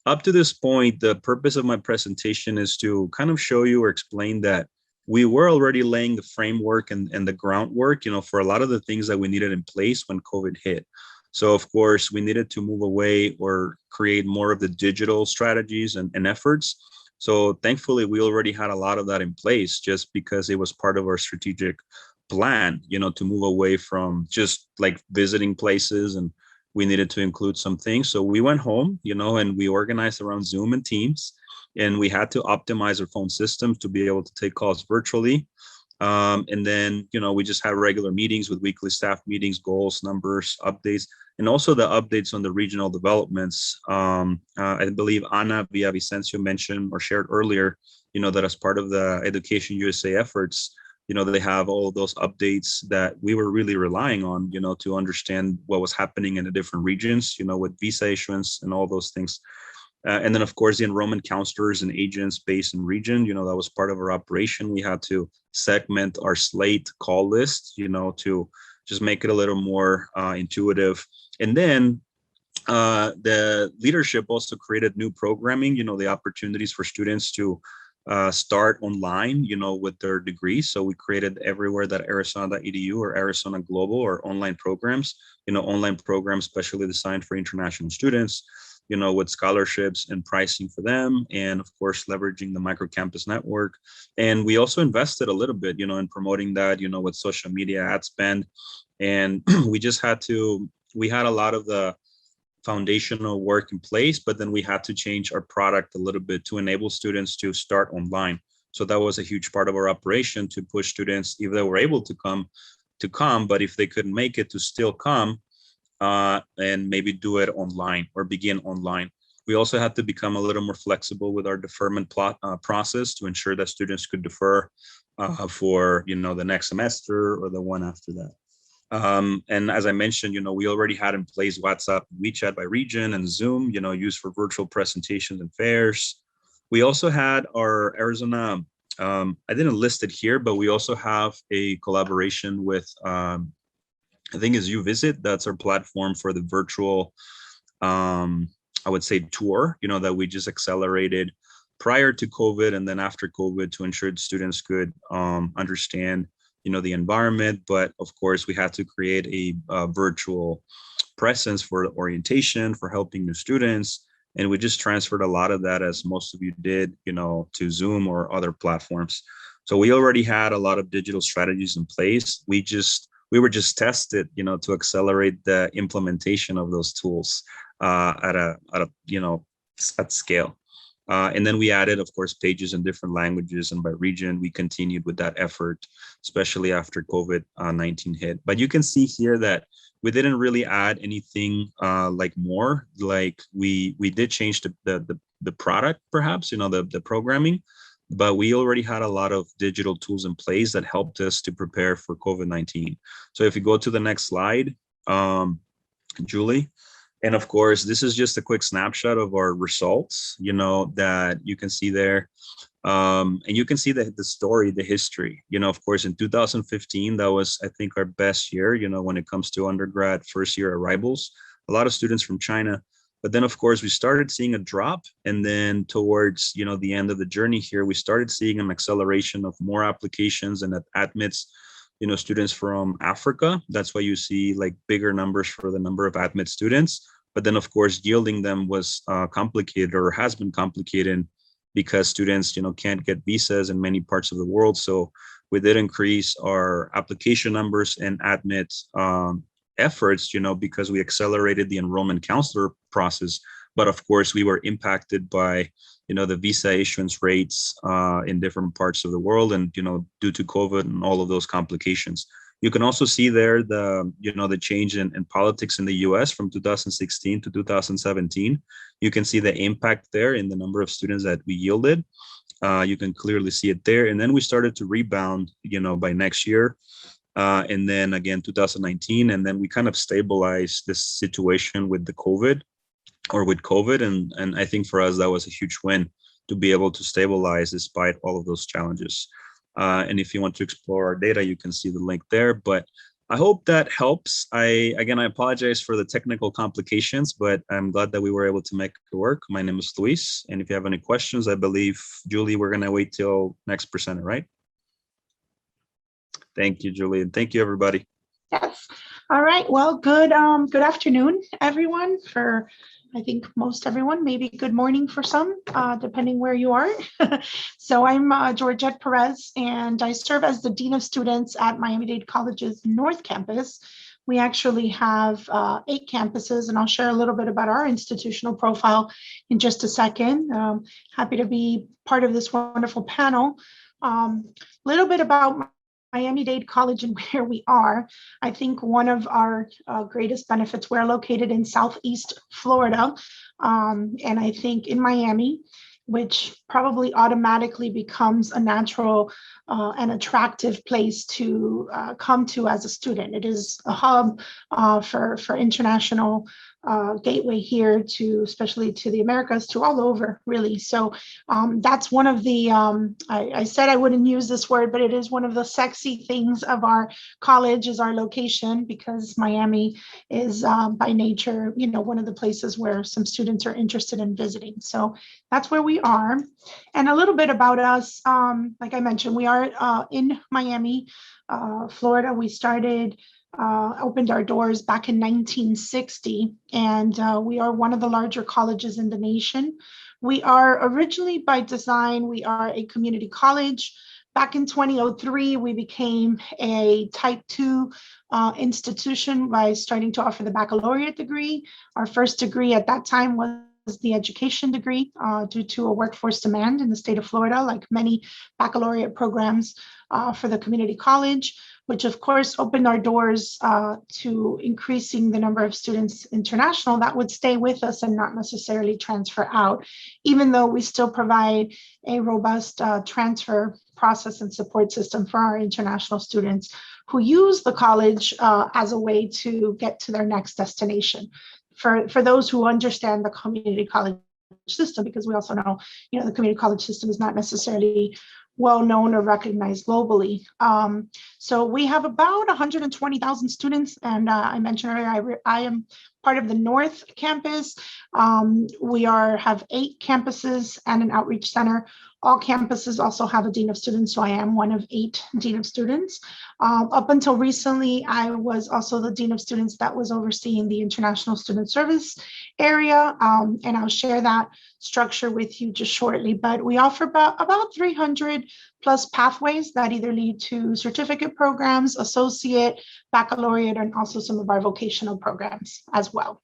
Speaker 4: Up to this point, the purpose of my presentation is to kind of show you or explain that we were already laying the framework and the groundwork, for a lot of the things that we needed in place when COVID hit. So of course, we needed to move away or create more of the digital strategies and efforts. So thankfully, we already had a lot of that in place, just because it was part of our strategic plan, to move away from just like visiting places, and we needed to include some things. So we went home, and we organized around Zoom and Teams, and we had to optimize our phone systems to be able to take calls virtually. And then, we just had regular meetings with weekly staff meetings, goals, numbers, updates, and also the updates on the regional developments. I believe Ana Villavicencio mentioned or shared earlier, that as part of the Education USA efforts, they have all of those updates that we were really relying on, to understand what was happening in the different regions, with visa issuance and all those things. And then, of course, the enrollment counselors and agents based in region, that was part of our operation. We had to segment our slate call list, to just make it a little more intuitive. And then the leadership also created new programming, the opportunities for students to start online, with their degrees. So we created everywhere that Arizona.edu or Arizona Global or online programs, online programs specially designed for international students, with scholarships and pricing for them. And of course, leveraging the microcampus network. And we also invested a little bit, in promoting that, with social media ad spend. And we had a lot of the foundational work in place, but then we had to change our product a little bit to enable students to start online. So that was a huge part of our operation, to push students, if they were able to come, but if they couldn't make it, to still come and maybe do it online or begin online. We also had to become a little more flexible with our deferment process to ensure that students could defer for the next semester or the one after that. And as I mentioned, we already had in place WhatsApp, WeChat by region, and Zoom, used for virtual presentations and fairs. We also had our Arizona, I didn't list it here, but we also have a collaboration with, I think it's UVisit. That's our platform for the virtual, I would say, tour, that we just accelerated prior to COVID and then after COVID to ensure students could understand the environment. But of course, we had to create a virtual presence for orientation, for helping new students, And we just transferred a lot of that, as most of you did, to Zoom or other platforms. So we already had a lot of digital strategies in place. We were just tested, to accelerate the implementation of those tools at scale. And then we added, of course, pages in different languages, and by region, we continued with that effort, especially after COVID-19 hit. But you can see here that we didn't really add anything more. Like we did change the product, perhaps, the programming, but we already had a lot of digital tools in place that helped us to prepare for COVID-19. So if you go to the next slide, Julie. And of course, this is just a quick snapshot of our results, that you can see there. And you can see the story, the history. Of course, in 2015, that was, I think, our best year, when it comes to undergrad first year arrivals, a lot of students from China. But then, of course, we started seeing a drop. And then towards, the end of the journey here, we started seeing an acceleration of more applications, and that admits, students from Africa. That's why you see like bigger numbers for the number of admit students. But then, of course, yielding them was complicated, or has been complicated, because students, can't get visas in many parts of the world. So we did increase our application numbers and admit efforts, because we accelerated the enrollment counselor process. But of course, we were impacted by, the visa issuance rates in different parts of the world, and, due to COVID and all of those complications. You can also see there the change in politics in the US from 2016 to 2017. You can see the impact there in the number of students that we yielded. You can clearly see it there. And then we started to rebound, by next year. And then again, 2019, and then we kind of stabilized this situation with COVID. And I think for us, that was a huge win, to be able to stabilize despite all of those challenges. And if you want to explore our data, you can see the link there. But I hope that helps. I apologize for the technical complications, but I'm glad that we were able to make it work. My name is Luis. And if you have any questions, I believe, Julie, we're going to wait till next presenter, right? Thank you, Julie. And thank you, everybody.
Speaker 5: Yes. All right. Well, good afternoon, everyone. For I think most everyone, maybe good morning for some, depending where you are. So I'm Georgette Perez, and I serve as the Dean of Students at Miami Dade College's North Campus. We actually have 8 campuses, and I'll share a little bit about our institutional profile in just a second. Happy to be part of this wonderful panel. Little bit about Miami Dade College and where we are. I think one of our greatest benefits, we're located in Southeast Florida, and I think in Miami, which probably automatically becomes a natural and attractive place to come to as a student. It is a hub for international gateway here, to especially to the Americas, to all over, really. So that's one of the, I said I wouldn't use this word, but it is one of the sexy things of our college, is our location, because Miami is by nature, one of the places where some students are interested in visiting. So that's where we are. And a little bit about us, like I mentioned, we are in Miami, Florida. We opened our doors back in 1960, and we are one of the larger colleges in the nation. We are originally, by design, we are a community college. Back in 2003, we became a type 2 institution by starting to offer the baccalaureate degree. Our first degree at that time was the education degree, due to a workforce demand in the state of Florida, like many baccalaureate programs for the community college, which of course opened our doors to increasing the number of students international that would stay with us and not necessarily transfer out, even though we still provide a robust transfer process and support system for our international students who use the college as a way to get to their next destination. For those who understand the community college system, because we also know, the community college system is not necessarily well known or recognized globally. So we have about 120,000 students, and I mentioned earlier, I am part of the North Campus. We have 8 campuses and an outreach center All campuses also have a dean of students, so I am one of 8 dean of students. Up until recently, I was also the dean of students that was overseeing the international student service area, and I'll share that structure with you just shortly. But we offer about 300 plus pathways that either lead to certificate programs, associate, baccalaureate, and also some of our vocational programs as well.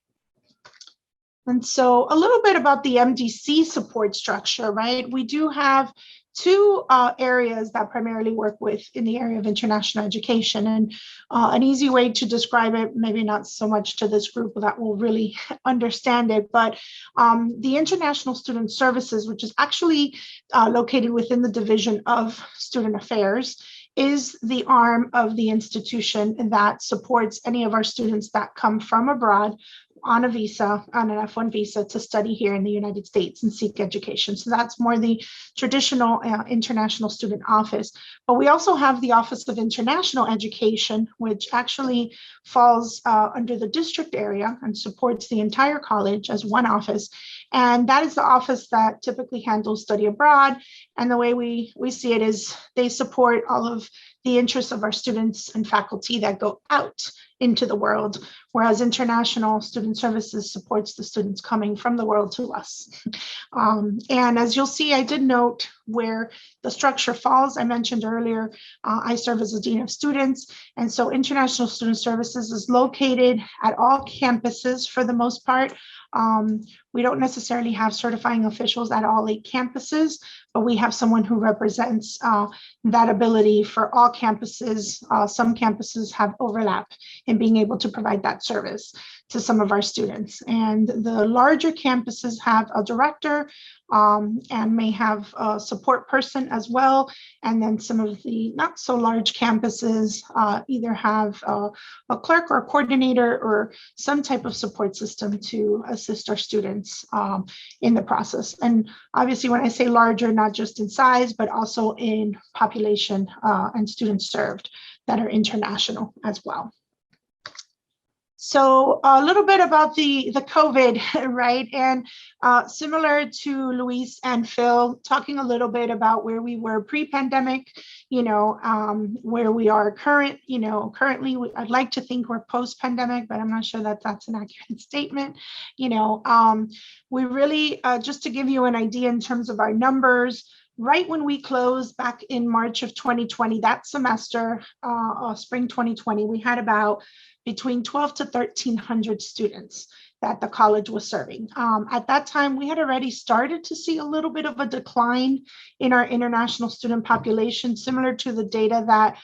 Speaker 5: And so a little bit about the MDC support structure, right? We do have 2 areas that primarily work with in the area of international education. And an easy way to describe it, maybe not so much to this group that will really understand it, but the International Student Services, which is actually located within the Division of Student Affairs, is the arm of the institution that supports any of our students that come from abroad on a visa, on an F1 visa, to study here in the United States and seek education. So that's more the traditional international student office. But we also have the Office of International Education, which actually falls under the district area and supports the entire college as one office. And that is the office that typically handles study abroad. And the way we see it is they support all of the interests of our students and faculty that go out into the world, whereas International Student Services supports the students coming from the world to us. And as you'll see, I did note where the structure falls. I mentioned earlier, I serve as a dean of students, and so International Student Services is located at all campuses for the most part. We don't necessarily have certifying officials at all 8 campuses, but we have someone who represents that ability for all campuses. Some campuses have overlap in being able to provide that service to some of our students. And the larger campuses have a director and may have a support person as well. And then some of the not so large campuses either have a clerk or a coordinator or some type of support system to assist our students in the process. And obviously, when I say larger, not just in size, but also in population and students served that are international as well. So a little bit about the COVID, right? And similar to Luis and Phil, talking a little bit about where we were pre-pandemic, where we are currently, I'd like to think we're post-pandemic, but I'm not sure that that's an accurate statement. We really, just to give you an idea in terms of our numbers, right when we closed back in March of 2020, that semester, spring 2020, we had about between 12 to 1,300 students that the college was serving. At that time, we had already started to see a little bit of a decline in our international student population, similar to the data that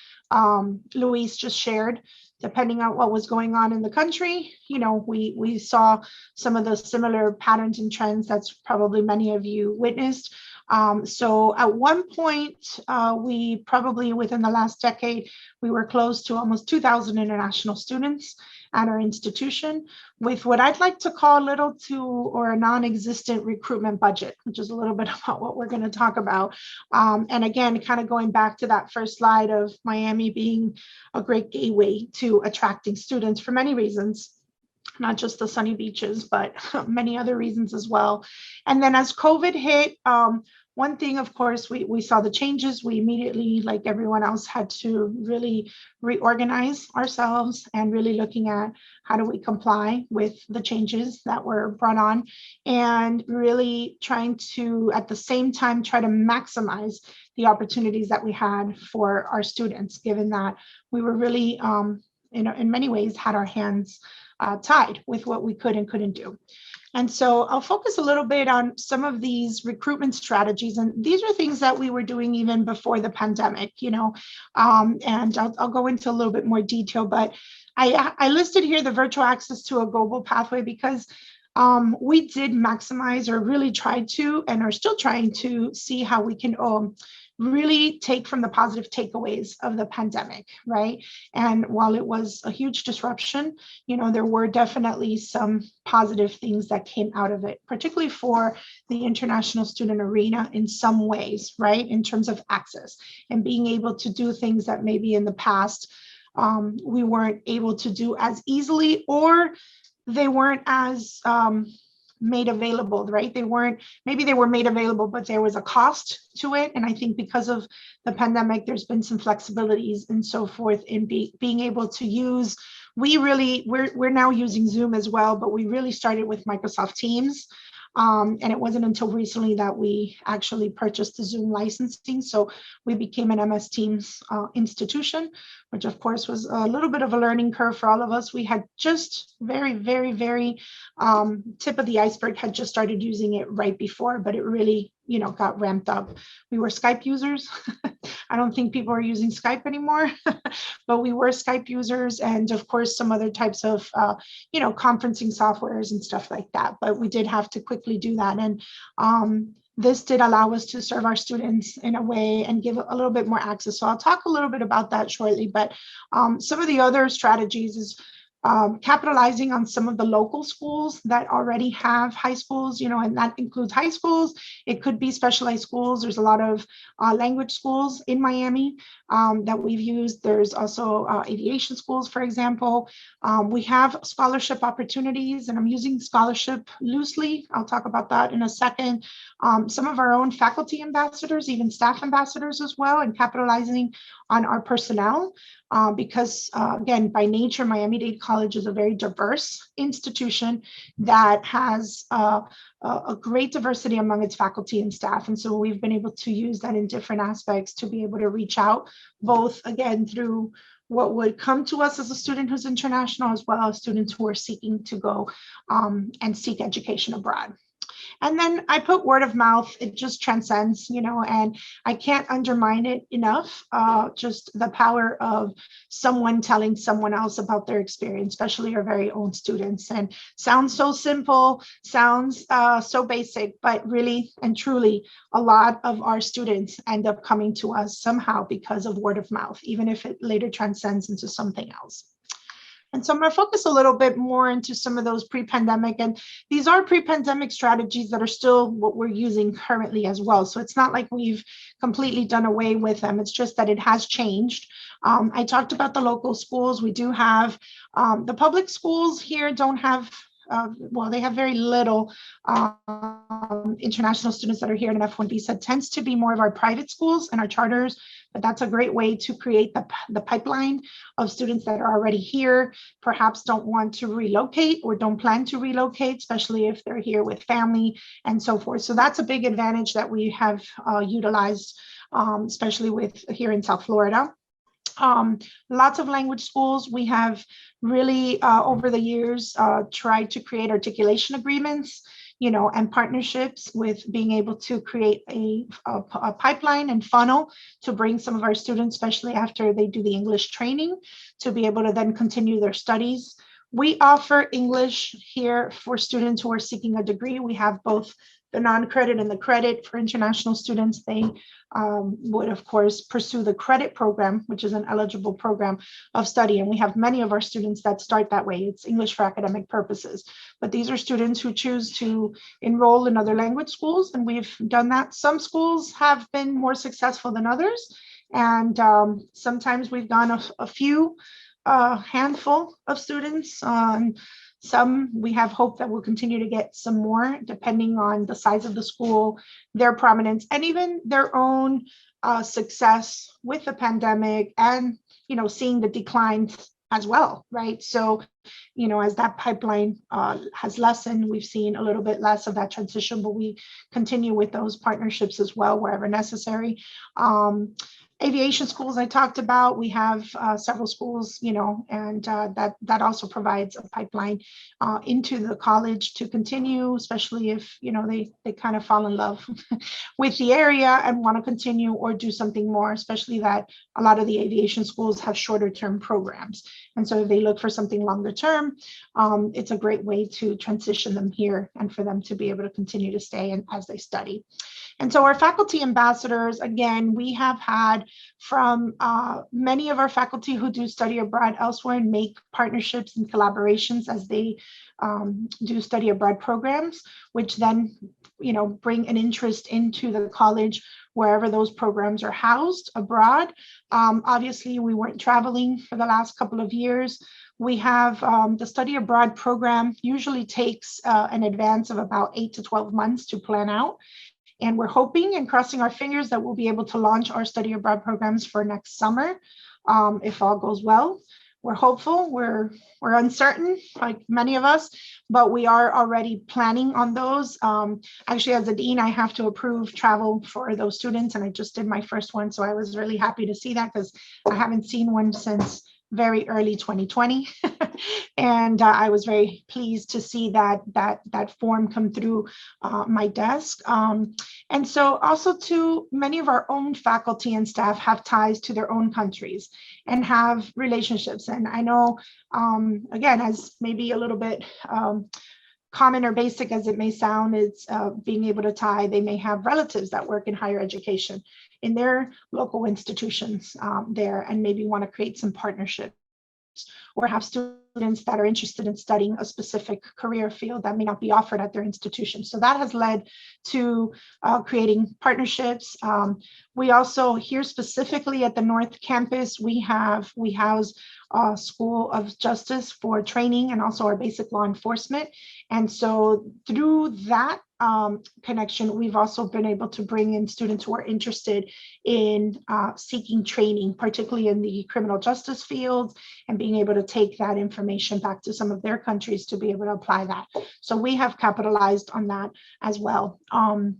Speaker 5: Luis just shared. Depending on what was going on in the country, we saw some of the similar patterns and trends that's probably many of you witnessed. So at one point, we probably within the last decade, we were close to almost 2,000 international students at our institution with what I'd like to call little to or a non-existent recruitment budget, which is a little bit about what we're going to talk about. And again, kind of going back to that first slide of Miami being a great gateway to attracting students for many reasons. Not just the sunny beaches, but many other reasons as well. And then as COVID hit, one thing, of course, we saw the changes. We immediately, like everyone else, had to really reorganize ourselves and really looking at how do we comply with the changes that were brought on and really trying to, at the same time, try to maximize the opportunities that we had for our students, given that we were really, in many ways, had our hands tied with what we could and couldn't do. And so I'll focus a little bit on some of these recruitment strategies. And these are things that we were doing even before the pandemic, and I'll go into a little bit more detail, but I listed here the virtual access to a global pathway because we did maximize or really tried to and are still trying to see how we can really take from the positive takeaways of the pandemic, right? And while it was a huge disruption, there were definitely some positive things that came out of it, particularly for the international student arena in some ways, right? In terms of access and being able to do things that maybe in the past we weren't able to do as easily, or they weren't as made available, right? Maybe they were made available, but there was a cost to it. And I think because of the pandemic, there's been some flexibilities and so forth in being able to use. We're now using Zoom as well, but we really started with Microsoft Teams. And it wasn't until recently that we actually purchased the Zoom licensing. So we became an MS Teams institution, which of course was a little bit of a learning curve for all of us. We had just very tip of the iceberg, had just started using it right before, but it really, got ramped up. We were Skype users. I don't think people are using Skype anymore, but we were Skype users, and of course some other types of, conferencing softwares and stuff like that. But we did have to quickly do that, and this did allow us to serve our students in a way and give a little bit more access. So I'll talk a little bit about that shortly. But some of the other strategies is capitalizing on some of the local schools that already have high schools, and that includes high schools. It could be specialized schools. There's a lot of language schools in Miami that we've used. There's also aviation schools, for example. We have scholarship opportunities, and I'm using scholarship loosely. I'll talk about that in a second. Some of our own faculty ambassadors, even staff ambassadors as well, and capitalizing on our personnel. Because again, by nature, Miami Dade College is a very diverse institution that has a great diversity among its faculty and staff. And so we've been able to use that in different aspects to be able to reach out, both again, through what would come to us as a student who's international, as well as students who are seeking to go and seek education abroad. And then I put word of mouth. It just transcends, and I can't undermine it enough. Just the power of someone telling someone else about their experience, especially our very own students. And sounds so simple, sounds so basic, but really and truly, a lot of our students end up coming to us somehow because of word of mouth, even if it later transcends into something else. And so I'm going to focus a little bit more into some of those pre-pandemic, and these are pre-pandemic strategies that are still what we're using currently as well. So it's not like we've completely done away with them. It's just that it has changed. I talked about the local schools. We do have the public schools here don't have they have very little international students that are here in an F1 visa. It tends to be more of our private schools and our charters, but that's a great way to create the pipeline of students that are already here, perhaps don't want to relocate or don't plan to relocate, especially if they're here with family and so forth. So that's a big advantage that we have utilized, especially with here in South Florida. Lots of language schools. We have really over the years tried to create articulation agreements, and partnerships with being able to create a pipeline and funnel to bring some of our students, especially after they do the English training, to be able to then continue their studies. We offer English here for students who are seeking a degree. We have both the non-credit and the credit. For international students, they would, of course, pursue the credit program, which is an eligible program of study. And we have many of our students that start that way. It's English for academic purposes. But these are students who choose to enroll in other language schools, and we've done that. Some schools have been more successful than others. And sometimes we've gone a few handful of students. Some we have hope that we'll continue to get some more, depending on the size of the school, their prominence, and even their own success with the pandemic, and seeing the declines as well, right? So, as that pipeline has lessened, we've seen a little bit less of that transition, but we continue with those partnerships as well wherever necessary. Aviation schools I talked about, we have several schools, and that also provides a pipeline into the college to continue, especially if, they kind of fall in love with the area and want to continue or do something more, especially that a lot of the aviation schools have shorter term programs. And so if they look for something longer term, it's a great way to transition them here and for them to be able to continue to stay as they study. And so our faculty ambassadors, again, we have had from many of our faculty who do study abroad elsewhere and make partnerships and collaborations as they do study abroad programs, which then, bring an interest into the college wherever those programs are housed abroad. Obviously, we weren't traveling for the last couple of years. We have the study abroad program usually takes an advance of about 8 to 12 months to plan out. And we're hoping and crossing our fingers that we'll be able to launch our study abroad programs for next summer, if all goes well. We're hopeful, we're uncertain, like many of us, but we are already planning on those. Actually, as a dean, I have to approve travel for those students, and I just did my first one. So I was really happy to see that because I haven't seen one since very early 2020. And I was very pleased to see that form come through my desk. And so also to many of our own faculty and staff have ties to their own countries and have relationships. And I know, again, as maybe a little bit common or basic as it may sound, is being able to tie, they may have relatives that work in higher education in their local institutions there, and maybe want to create some partnerships, or have students that are interested in studying a specific career field that may not be offered at their institution. So that has led to creating partnerships. We also, here specifically at the North Campus, we house a School of Justice for training and also our basic law enforcement. And so through that connection, we've also been able to bring in students who are interested in seeking training, particularly in the criminal justice field, and being able to take that information back to some of their countries to be able to apply that. So we have capitalized on that as well. And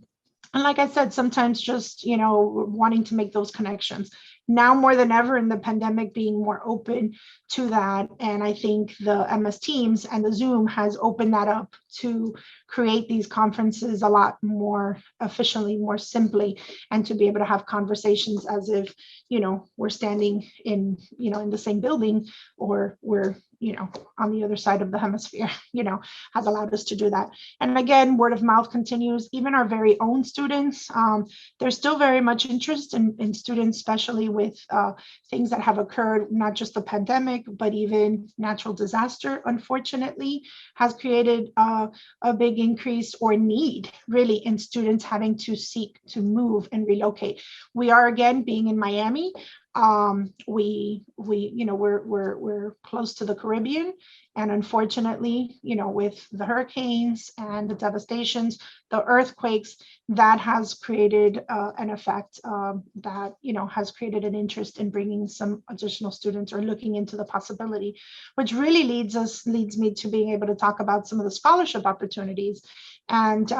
Speaker 5: like I said, sometimes just, wanting to make those connections. Now more than ever in the pandemic, being more open to that. And I think the MS Teams and the Zoom has opened that up to create these conferences a lot more efficiently, more simply, and to be able to have conversations as if, we're standing in, in the same building, or we're, on the other side of the hemisphere, has allowed us to do that. And again, word of mouth continues. Even our very own students, there's still very much interest in students, especially with things that have occurred, not just the pandemic, but even natural disaster, unfortunately, has created a big increase or need really in students having to seek to move and relocate. We are, again, being in Miami, we're close to the Caribbean, and unfortunately, with the hurricanes and the devastations, the earthquakes, that has created an effect that has created an interest in bringing some additional students or looking into the possibility, which really leads me to being able to talk about some of the scholarship opportunities. And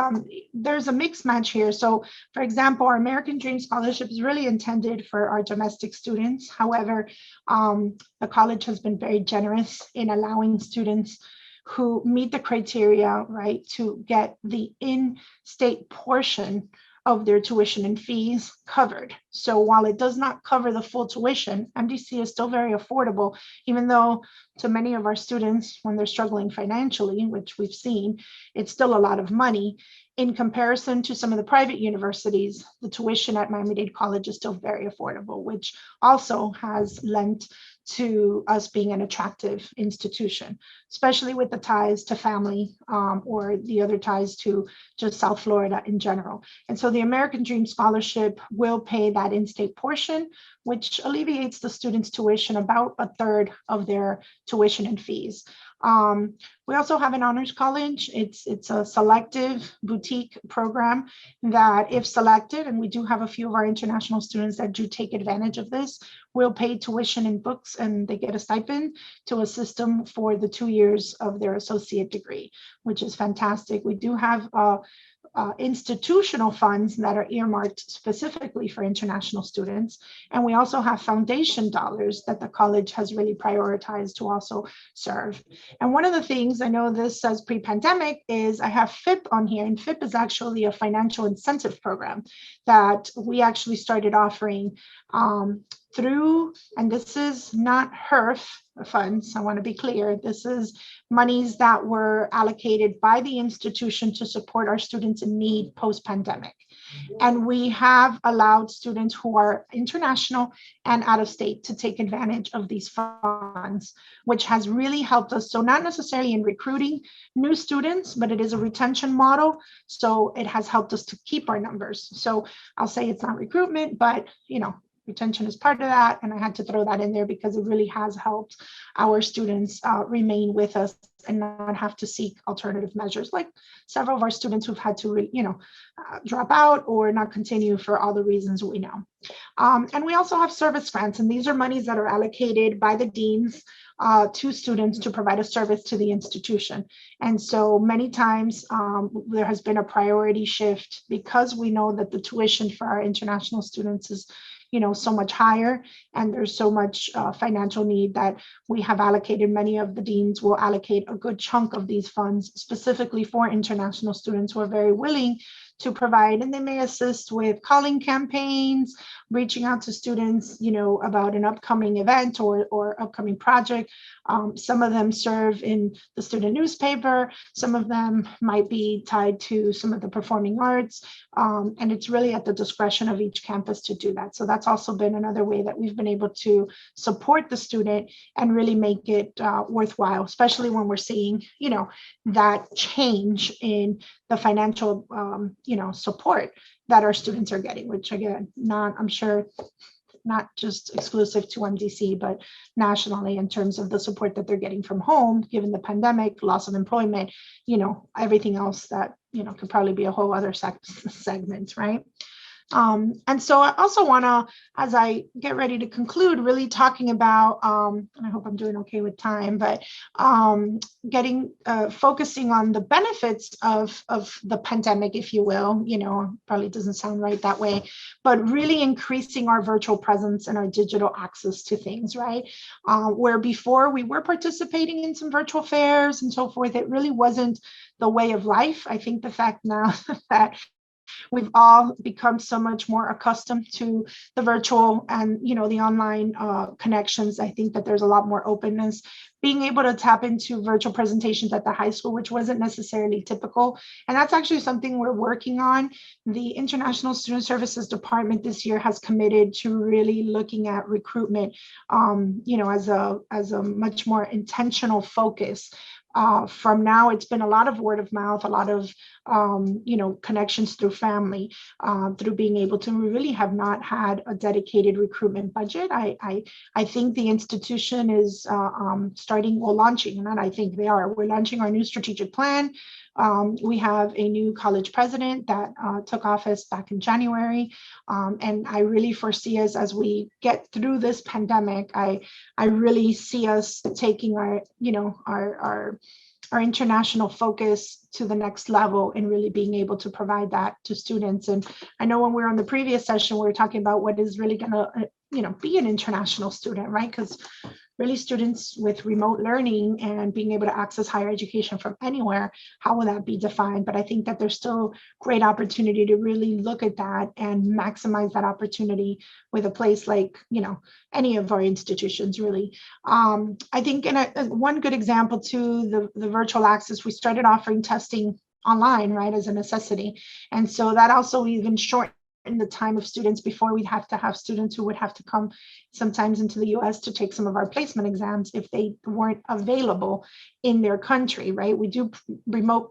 Speaker 5: there's a mixed match here. So, for example, our American Dream Scholarship is really intended for our domestic students. However, the college has been very generous in allowing students who meet the criteria, right, to get the in-state portion of their tuition and fees covered. So while it does not cover the full tuition, MDC is still very affordable, even though to many of our students, when they're struggling financially, which we've seen, it's still a lot of money. In comparison to some of the private universities, the tuition at Miami Dade College is still very affordable, which also has lent to us being an attractive institution, especially with the ties to family or the other ties to just South Florida in general. And so the American Dream Scholarship will pay that in-state portion, which alleviates the students' tuition about a third of their tuition and fees. We also have an honors college. It's a selective boutique program that, if selected, and we do have a few of our international students that do take advantage of this, will pay tuition and books, and they get a stipend to assist them for the 2 years of their associate degree, which is fantastic. We do have institutional funds that are earmarked specifically for international students. And we also have foundation dollars that the college has really prioritized to also serve. And one of the things, I know this says pre-pandemic, is I have FIP on here, and FIP is actually a financial incentive program that we actually started offering through, and this is not HERF funds, I want to be clear, this is monies that were allocated by the institution to support our students in need post-pandemic. And we have allowed students who are international and out of state to take advantage of these funds, which has really helped us. So not necessarily in recruiting new students, but it is a retention model. So it has helped us to keep our numbers. So I'll say it's not recruitment, but retention is part of that. And I had to throw that in there because it really has helped our students remain with us and not have to seek alternative measures, like several of our students who've had to, drop out or not continue for all the reasons we know. And we also have service grants, and these are monies that are allocated by the deans to students to provide a service to the institution. And so many times there has been a priority shift because we know that the tuition for our international students is so much higher, and there's so much financial need that we have allocated. Many of the deans will allocate a good chunk of these funds specifically for international students who are very willing to provide, and they may assist with calling campaigns, reaching out to students, about an upcoming event or upcoming project. Some of them serve in the student newspaper. Some of them might be tied to some of the performing arts. And it's really at the discretion of each campus to do that. So that's also been another way that we've been able to support the student and really make it worthwhile, especially when we're seeing, that change in the financial, support that our students are getting, which again, I'm sure not just exclusive to MDC, but nationally in terms of the support that they're getting from home, given the pandemic, loss of employment, everything else that, could probably be a whole other segment, right? And so I also want to, as I get ready to conclude, really talking about, and I hope I'm doing okay with time, but focusing on the benefits of the pandemic, if you will, probably doesn't sound right that way, but really increasing our virtual presence and our digital access to things, right? Where before we were participating in some virtual fairs and so forth, it really wasn't the way of life. I think the fact now that we've all become so much more accustomed to the virtual and, the online connections. I think that there's a lot more openness. Being able to tap into virtual presentations at the high school, which wasn't necessarily typical. And that's actually something we're working on. The International Student Services Department this year has committed to really looking at recruitment, as a much more intentional focus. From now, it's been a lot of word of mouth, a lot of, connections through family, through being able to. We really have not had a dedicated recruitment budget. I think the institution is launching, and I think they are. We're launching our new strategic plan. We have a new college president that took office back in January. And I really foresee us as we get through this pandemic, I really see us taking our international focus to the next level and really being able to provide that to students. And I know when we were on the previous session, we were talking about what is really going to, be an international student, right? Because really students with remote learning and being able to access higher education from anywhere, how will that be defined? But I think that there's still great opportunity to really look at that and maximize that opportunity with a place like, any of our institutions really. I think one good example to the virtual access, we started offering testing online, right, as a necessity. And so that also even shortened the time of students. Before, we'd have to have students who would have to come sometimes into the US to take some of our placement exams if they weren't available in their country, right? We do remote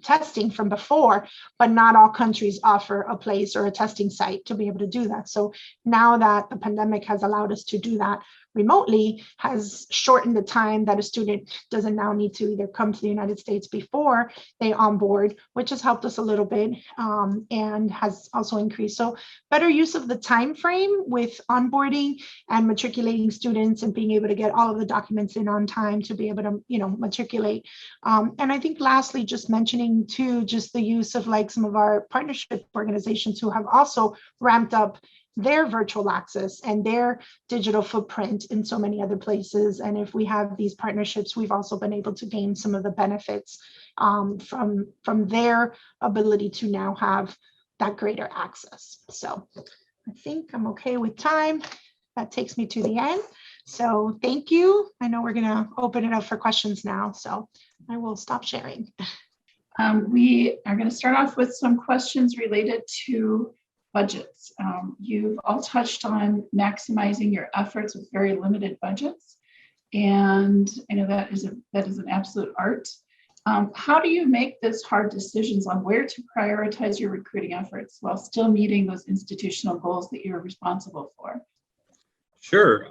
Speaker 5: testing from before, but not all countries offer a place or a testing site to be able to do that. So now that the pandemic has allowed us to do that remotely, has shortened the time that a student doesn't now need to either come to the United States before they onboard, which has helped us a little bit, and has also increased. So better use of the time frame with onboarding and matriculating students and being able to get all of the documents in on time to be able to, matriculate. And I think lastly, just mentioning too, just the use of like some of our partnership organizations who have also ramped up their virtual access and their digital footprint in so many other places. And if we have these partnerships, we've also been able to gain some of the benefits from their ability to now have that greater access. So I think I'm okay with time. That takes me to the end. So thank you. I know we're going to open it up for questions now, so I will stop sharing.
Speaker 1: We are going to start off with some questions related to budgets. You've all touched on maximizing your efforts with very limited budgets. And I know that is an absolute art. How do you make those hard decisions on where to prioritize your recruiting efforts while still meeting those institutional goals that you're responsible for?
Speaker 4: Sure.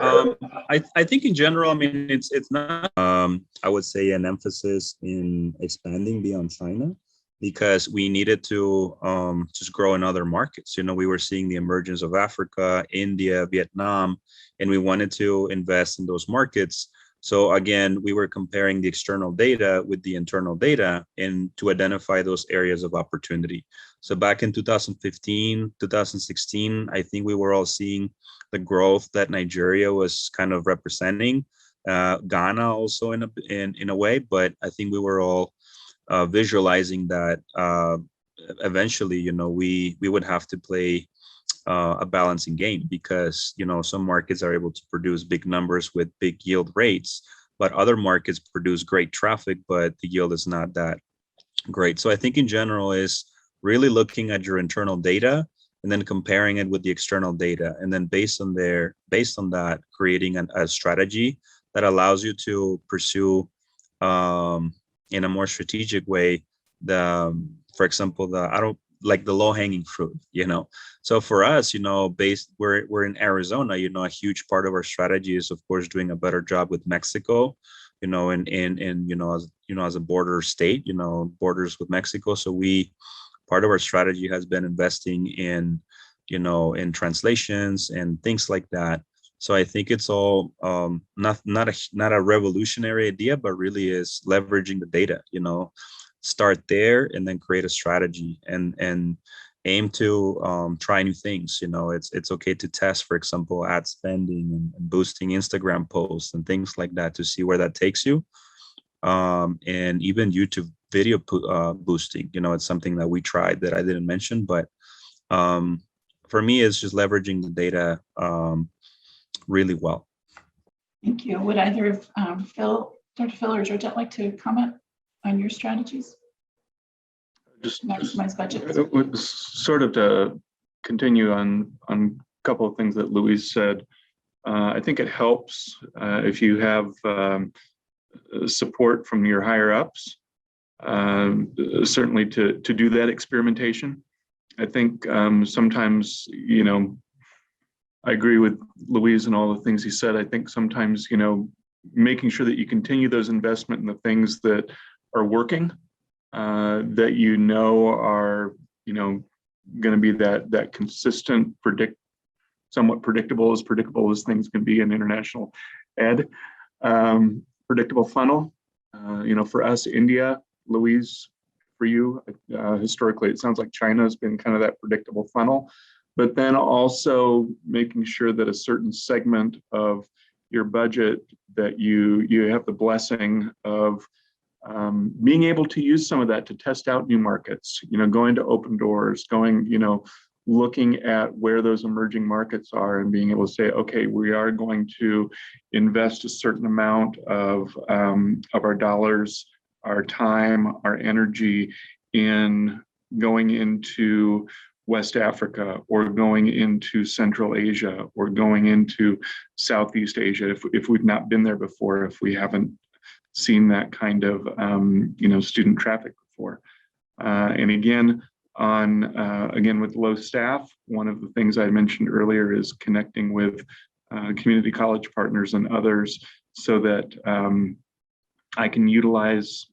Speaker 4: I think in general, I mean, it's not, I would say, an emphasis in expanding beyond China, because we needed to just grow in other markets. You know, we were seeing the emergence of Africa, India, Vietnam, and we wanted to invest in those markets. So again, we were comparing the external data with the internal data and to identify those areas of opportunity. So back in 2015, 2016, I think we were all seeing the growth that Nigeria was kind of representing, Ghana also in a way, but I think we were all visualizing that eventually, you know, we would have to play a balancing game, because, you know, some markets are able to produce big numbers with big yield rates, but other markets produce great traffic, but the yield is not that great. So I think in general is really looking at your internal data and then comparing it with the external data, and then based on that, creating a strategy that allows you to pursue in a more strategic way for example, the low-hanging fruit, you know. So for us, you know, we're in Arizona, you know, a huge part of our strategy is, of course, doing a better job with Mexico, you know, and you know, as a border state, you know, borders with Mexico. So part of our strategy has been investing in, you know, in translations and things like that. So I think it's all not a revolutionary idea, but really is leveraging the data, you know. Start there and then create a strategy and aim to try new things. You know, it's okay to test, for example, ad spending and boosting Instagram posts and things like that to see where that takes you. And even YouTube video boosting, you know, it's something that we tried that I didn't mention, but for me, it's just leveraging the data really well.
Speaker 1: Thank you. Would either of Dr. Phil or Georgette like to comment on your strategies?
Speaker 3: Just
Speaker 1: Maximize budgets.
Speaker 3: Sort of to continue on a couple of things that Louise said. I think it helps if you have support from your higher ups, certainly to do that experimentation. I think sometimes, you know, I agree with Louise and all the things he said. I think sometimes, you know, making sure that you continue those investment in the things that are working, that you know are, you know, going to be that consistent, somewhat predictable as things can be in international ed, predictable funnel. You know, for us, India, Louise, for you, historically, it sounds like China has been kind of that predictable funnel, but then also making sure that a certain segment of your budget that you have the blessing of being able to use some of that to test out new markets, you know, going to open doors, you know, looking at where those emerging markets are and being able to say, okay, we are going to invest a certain amount of our dollars, our time, our energy in going into West Africa or going into Central Asia or going into Southeast Asia if we've not been there before, if we haven't seen that kind of you know, student traffic before. And again, with low staff, one of the things I mentioned earlier is connecting with community college partners and others so that I can utilize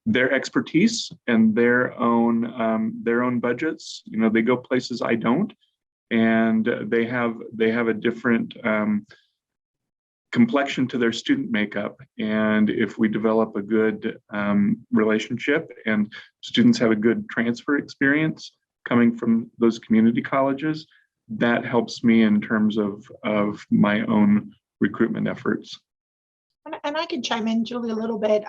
Speaker 3: their expertise and their own budgets. You know, they go places I don't, and they have a different complexion to their student makeup. And if we develop a good relationship and students have a good transfer experience coming from those community colleges, that helps me in terms of my own recruitment efforts.
Speaker 5: And I can chime in, Julie, a little bit.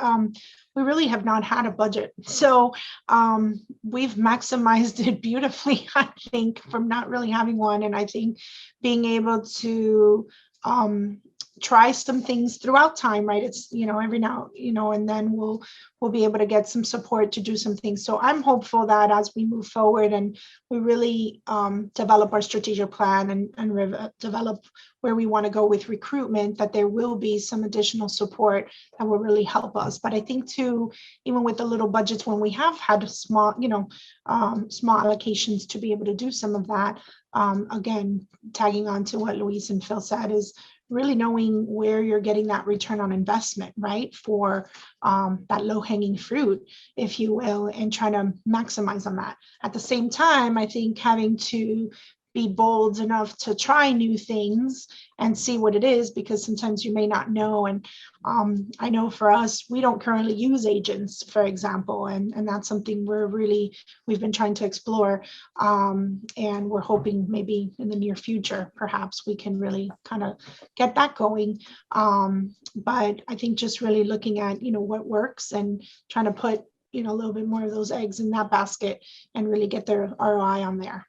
Speaker 5: We really have not had a budget. So we've maximized it beautifully, I think, from not really having one. And I think being able to try some things throughout time, right? It's, every now, and then we'll be able to get some support to do some things. So I'm hopeful that as we move forward and we really develop our strategic plan and develop where we want to go with recruitment, that there will be some additional support that will really help us. But I think too, even with the little budgets, when we have had small, small allocations to be able to do some of that, again, tagging on to what Luis and Phil said, is really knowing where you're getting that return on investment, right? For that low-hanging fruit, if you will, and trying to maximize on that. At the same time, I think having to be bold enough to try new things and see what it is, because sometimes you may not know. And I know for us, we don't currently use agents, for example, and that's something we've been trying to explore. And we're hoping maybe in the near future, perhaps we can really kind of get that going. But I think just really looking at, what works and trying to put, a little bit more of those eggs in that basket and really get their ROI on there.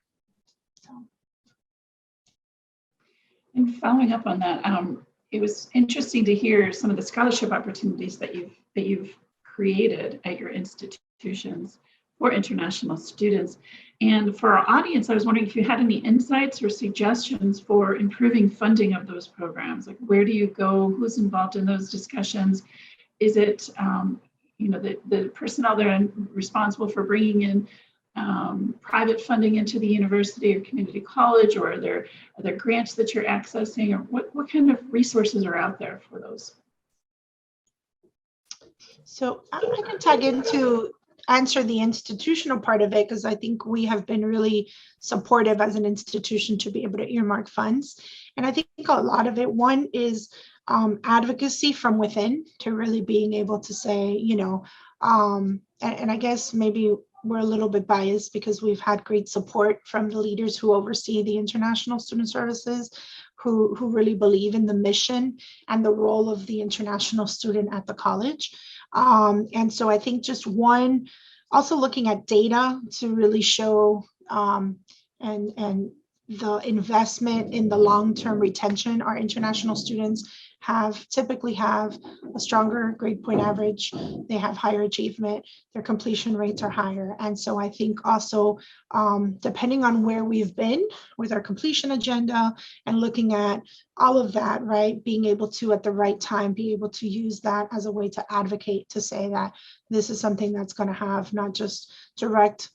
Speaker 1: And following up on that, it was interesting to hear some of the scholarship opportunities that you've created at your institutions for international students. And for our audience, I was wondering if you had any insights or suggestions for improving funding of those programs. Like, where do you go? Who's involved in those discussions? Is it the personnel that are responsible for bringing in private funding into the university or community college, or are there grants that you're accessing, or what kind of resources are out there for those?
Speaker 5: So I can tag into answer the institutional part of it, because I think we have been really supportive as an institution to be able to earmark funds. And I think a lot of it, one is advocacy from within, to really being able to say, and I guess maybe we're a little bit biased because we've had great support from the leaders who oversee the international student services, who really believe in the mission and the role of the international student at the college. And so I think just one, also looking at data to really show and the investment in the long-term retention. Our international students typically have a stronger grade point average. They have higher achievement. Their completion rates are higher. And so I think also, depending on where we've been with our completion agenda and looking at all of that, right, being able to, at the right time, be able to use that as a way to advocate, to say that this is something that's going to have not just direct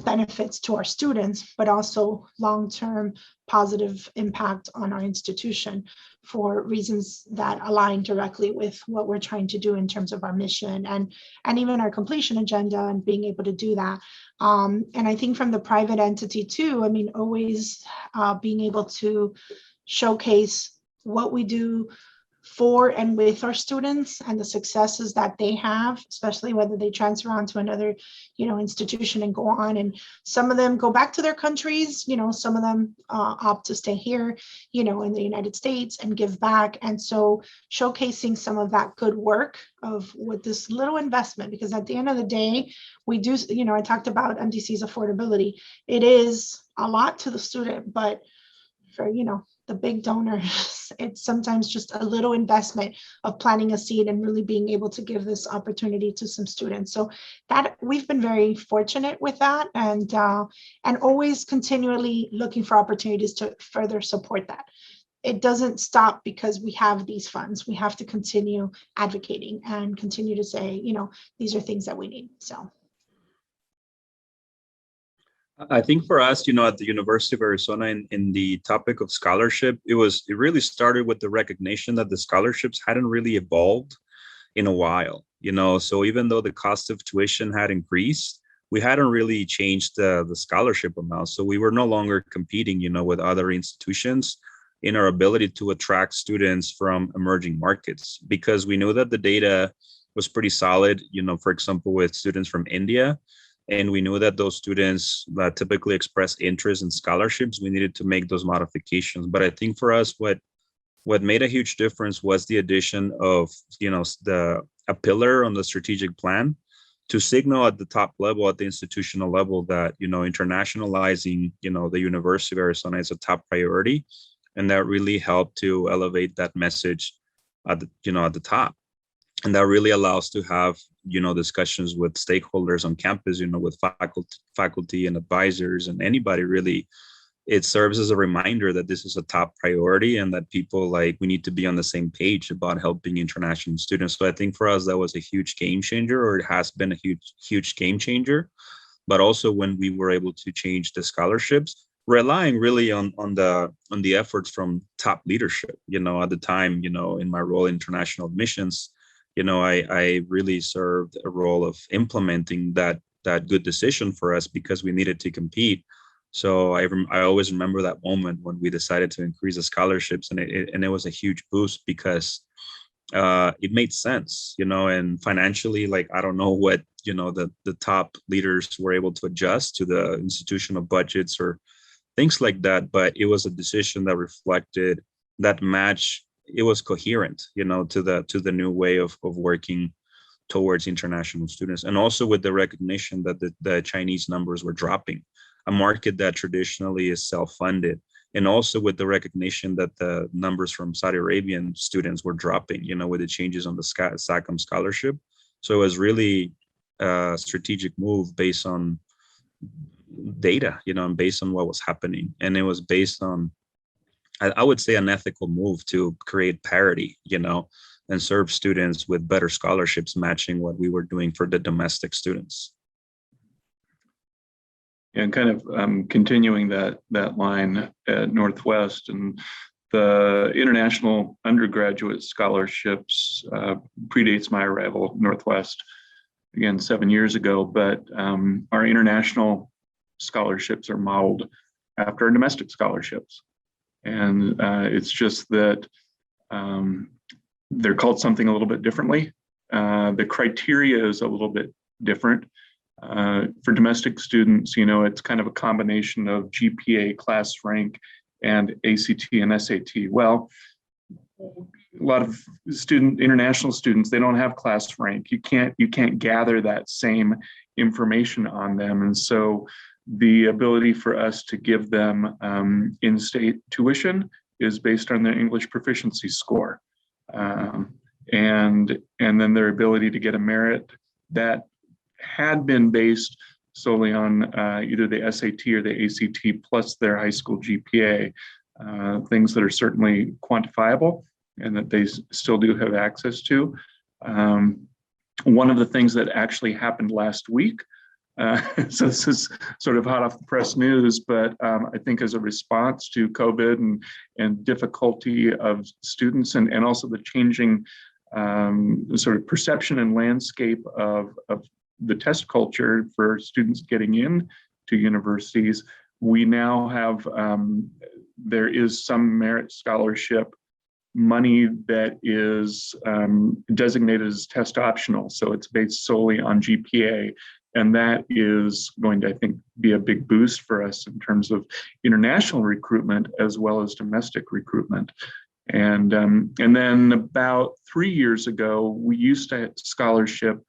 Speaker 5: benefits to our students, but also long-term positive impact on our institution for reasons that align directly with what we're trying to do in terms of our mission and even our completion agenda, and being able to do that. And I think from the private entity too, I mean, always being able to showcase what we do for and with our students and the successes that they have, especially whether they transfer on to another, institution and go on. And some of them go back to their countries, some of them opt to stay here, in the United States and give back. And so showcasing some of that good work of with this little investment, because at the end of the day, we do, I talked about MDC's affordability. It is a lot to the student, but for, the big donors, it's sometimes just a little investment of planting a seed and really being able to give this opportunity to some students. So that we've been very fortunate with that, and always continually looking for opportunities to further support that. It doesn't stop because we have these funds. We have to continue advocating and continue to say, these are things that we need. So.
Speaker 4: I think for us, at the University of Arizona, in the topic of scholarship, it really started with the recognition that the scholarships hadn't really evolved in a while, so even though the cost of tuition had increased, we hadn't really changed the scholarship amount. So we were no longer competing, with other institutions in our ability to attract students from emerging markets, because we knew that the data was pretty solid, for example, with students from India. And we knew that those students that typically express interest in scholarships, we needed to make those modifications. But I think for us, what made a huge difference was the addition of, a pillar on the strategic plan to signal at the top level, at the institutional level, that, internationalizing, the University of Arizona is a top priority. And that really helped to elevate that message at the top. And that really allows to have, discussions with stakeholders on campus, with faculty and advisors and anybody really. It serves as a reminder that this is a top priority and that people we need to be on the same page about helping international students. So I think for us, that was a huge game changer, or it has been a huge game changer. But also when we were able to change the scholarships, relying really on the efforts from top leadership, at the time, in my role in international admissions, I really served a role of implementing that good decision for us because we needed to compete. So I always remember that moment when we decided to increase the scholarships, and it was a huge boost because it made sense, and financially, I don't know what, the top leaders were able to adjust to the institutional budgets or things like that, but it was a decision that reflected that match. It was coherent, to the new way of working towards international students, and also with the recognition that the Chinese numbers were dropping, a market that traditionally is self-funded, and also with the recognition that the numbers from Saudi Arabian students were dropping, with the changes on the SACM scholarship. So it was really a strategic move based on data, and based on what was happening. And it was based on, I would say, an ethical move to create parity, and serve students with better scholarships matching what we were doing for the domestic students.
Speaker 3: And kind of continuing that line at Northwest, and the international undergraduate scholarships predates my arrival at Northwest, again, 7 years ago, but our international scholarships are modeled after our domestic scholarships. And it's just that they're called something a little bit differently. The criteria is a little bit different. For domestic students, it's kind of a combination of GPA, class rank, and ACT and SAT. Well, a lot of international students, they don't have class rank. You can't gather that same information on them. And so the ability for us to give them in-state tuition is based on their English proficiency score. And then their ability to get a merit that had been based solely on either the SAT or the ACT plus their high school GPA, things that are certainly quantifiable and that they still do have access to. One of the things that actually happened last week, so this is sort of hot off the press news, but I think as a response to COVID and difficulty of students and also the changing sort of perception and landscape of the test culture for students getting in to universities, we now have, there is some merit scholarship money that is designated as test optional. So it's based solely on GPA. And that is going to, I think, be a big boost for us in terms of international recruitment as well as domestic recruitment. And then about 3 years ago, we used to scholarship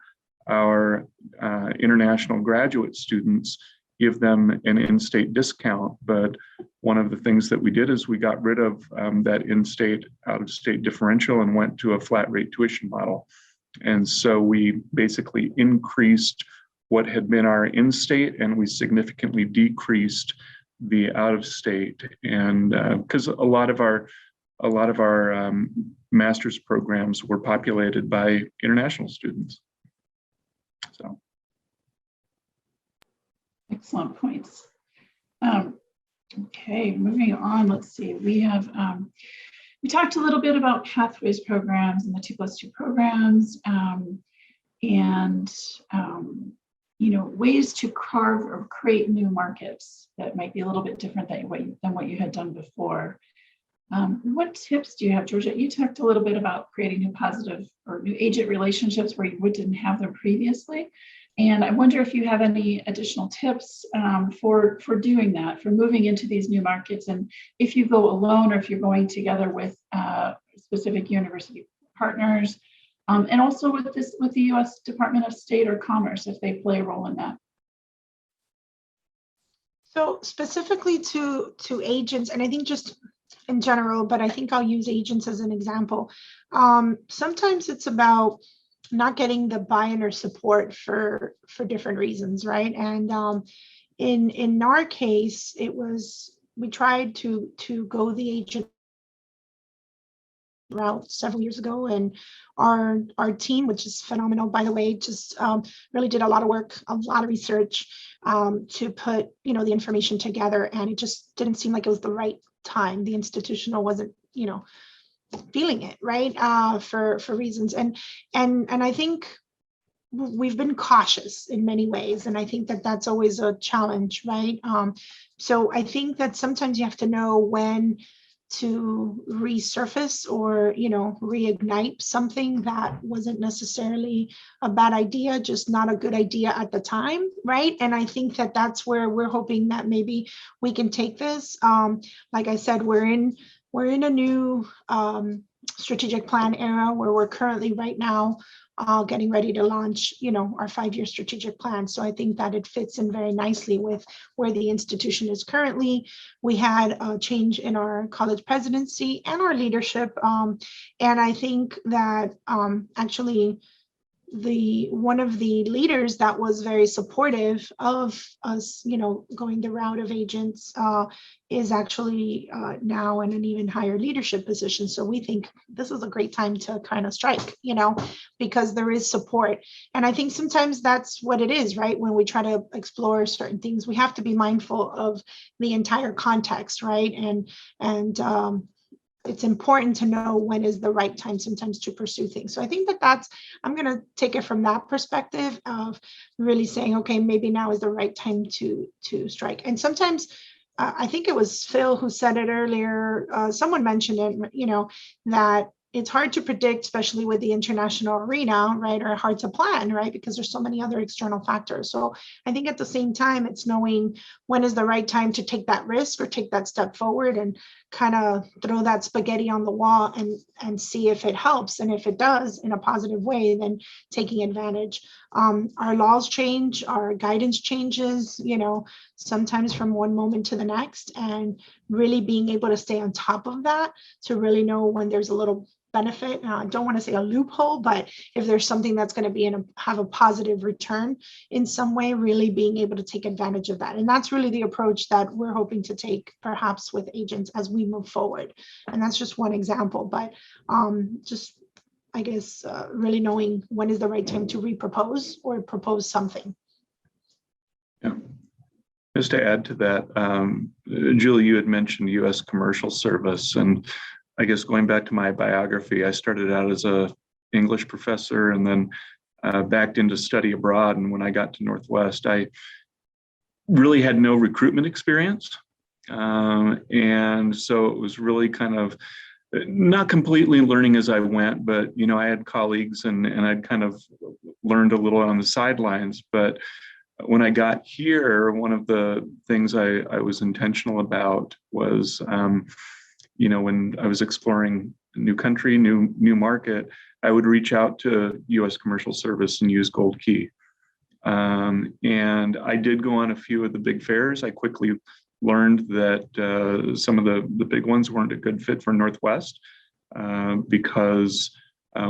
Speaker 3: our international graduate students, give them an in-state discount. But one of the things that we did is we got rid of that in-state, out-of-state differential and went to a flat rate tuition model. And so we basically increased what had been our in-state, and we significantly decreased the out-of-state. And because a lot of our master's programs were populated by international students. So.
Speaker 1: Excellent points. Okay, moving on. Let's see. We have we talked a little bit about pathways programs and the 2+2 programs, and ways to carve or create new markets that might be a little bit different than what you had done before. What tips do you have, Georgette? You talked a little bit about creating new positive or new agent relationships where you didn't have them previously. And I wonder if you have any additional tips for doing that, for moving into these new markets, and if you go alone or if you're going together with specific university partners, and also with the U.S. Department of State or Commerce, if they play a role in that.
Speaker 5: So specifically to agents, and I think just in general, but I think I'll use agents as an example. Sometimes it's about not getting the buy-in or support for different reasons, right? And in our case, it was, we tried to go the agent route several years ago, and our team, which is phenomenal, by the way, just really did a lot of work, a lot of research to put the information together, and it just didn't seem like it was the right time. The institutional wasn't feeling it, right, for reasons, and I think we've been cautious in many ways, and I think that that's always a challenge, right? So I think that sometimes you have to know when to resurface or reignite something that wasn't necessarily a bad idea, just not a good idea at the time, right? And I think that that's where we're hoping that maybe we can take this. Like I said, we're in a new strategic plan era where we're currently right now getting ready to launch, our 5-year strategic plan. So I think that it fits in very nicely with where the institution is currently. We had a change in our college presidency and our leadership. And I think that actually one of the leaders that was very supportive of us, going the route of agents is actually now in an even higher leadership position. So we think this is a great time to kind of strike, because there is support. And I think sometimes that's what it is, right? When we try to explore certain things, we have to be mindful of the entire context, right? And it's important to know when is the right time sometimes to pursue things. So I think I'm going to take it from that perspective of really saying, okay, maybe now is the right time to strike. And sometimes I think it was Phil who said it earlier. Someone mentioned it, that it's hard to predict, especially with the international arena, right? Or hard to plan, right? Because there's so many other external factors. So I think at the same time, it's knowing when is the right time to take that risk or take that step forward and kind of throw that spaghetti on the wall and see if it helps. And if it does in a positive way, then taking advantage. Our laws change, our guidance changes, sometimes from one moment to the next, and really being able to stay on top of that to really know when there's a little benefit. I don't want to say a loophole, but if there's something that's going to be have a positive return in some way, really being able to take advantage of that. And that's really the approach that we're hoping to take perhaps with agents as we move forward. And that's just one example, but just, I guess, really knowing when is the right time to repropose or propose something.
Speaker 3: Yeah. Just to add to that, Julie, you had mentioned U.S. commercial service, and I guess going back to my biography, I started out as a English professor and then backed into study abroad. And when I got to Northwest, I really had no recruitment experience. And so it was really kind of not completely learning as I went, but, I had colleagues and I'd kind of learned a little on the sidelines. But when I got here, one of the things I was intentional about was, when I was exploring a new country, new market, I would reach out to U.S. commercial service and use Gold Key. And I did go on a few of the big fairs. I quickly learned that some of the big ones weren't a good fit for Northwest because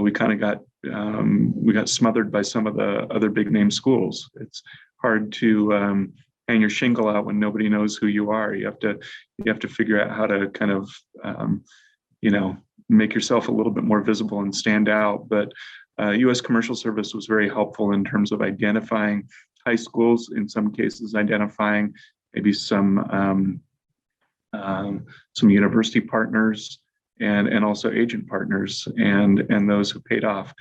Speaker 3: we kind of got smothered by some of the other big name schools. It's hard to hang your shingle out when nobody knows who you are. You have to figure out how to kind of make yourself a little bit more visible and stand out. But U.S. commercial service was very helpful in terms of identifying high schools, in some cases identifying maybe some university partners and also agent partners and those who paid off.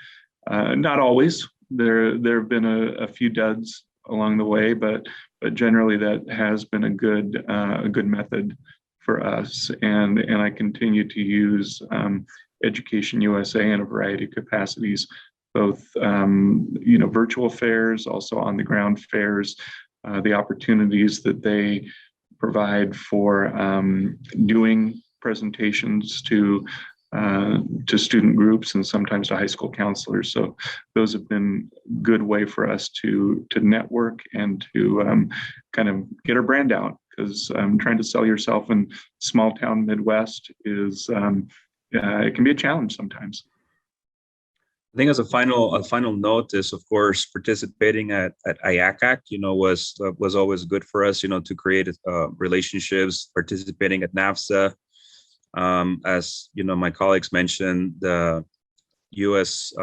Speaker 3: Not always. There have been a few duds along the way, but generally that has been a good method for us. And I continue to use Education USA in a variety of capacities, both virtual fairs, also on the ground fairs, the opportunities that they provide for doing presentations to student groups and sometimes to high school counselors. So those have been good way for us to network and to kind of get our brand out, because trying to sell yourself in small town Midwest is it can be a challenge sometimes.
Speaker 4: I think as a final note is, of course, participating at IACAC, was always good for us, to create relationships. Participating at NAFSA, as my colleagues mentioned, the U.S.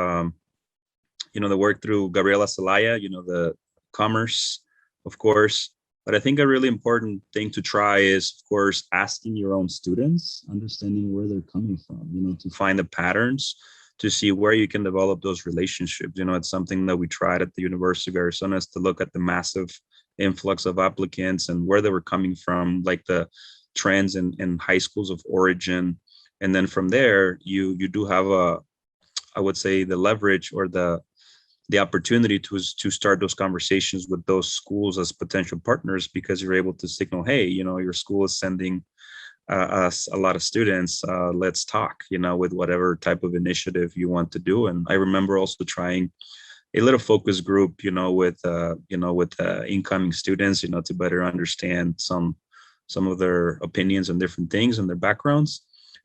Speaker 4: The work through Gabriela Celaya, the commerce, of course. But I think a really important thing to try is, of course, asking your own students, understanding where they're coming from, to find the patterns, to see where you can develop those relationships. It's something that we tried at the University of Arizona, is to look at the massive influx of applicants and where they were coming from, like the trends in high schools of origin. And then from there, you do have I would say, the leverage or the opportunity to start those conversations with those schools as potential partners, because you're able to signal, hey, your school is sending us a lot of students, let's talk, with whatever type of initiative you want to do. And I remember also trying a little focus group, with incoming students, to better understand some of their opinions on different things and their backgrounds.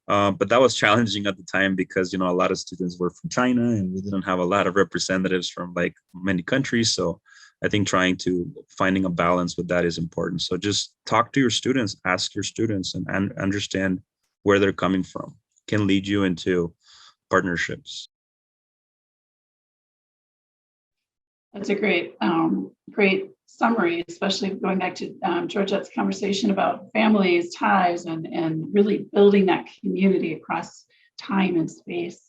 Speaker 4: But that was challenging at the time because, a lot of students were from China and we didn't have a lot of representatives from like many countries. So I think finding a balance with that is important. So just talk to your students, ask your students, and understand where they're coming from. Can lead you into partnerships.
Speaker 1: That's a great summary, especially going back to Georgette's conversation about families, ties, and really building that community across time and space.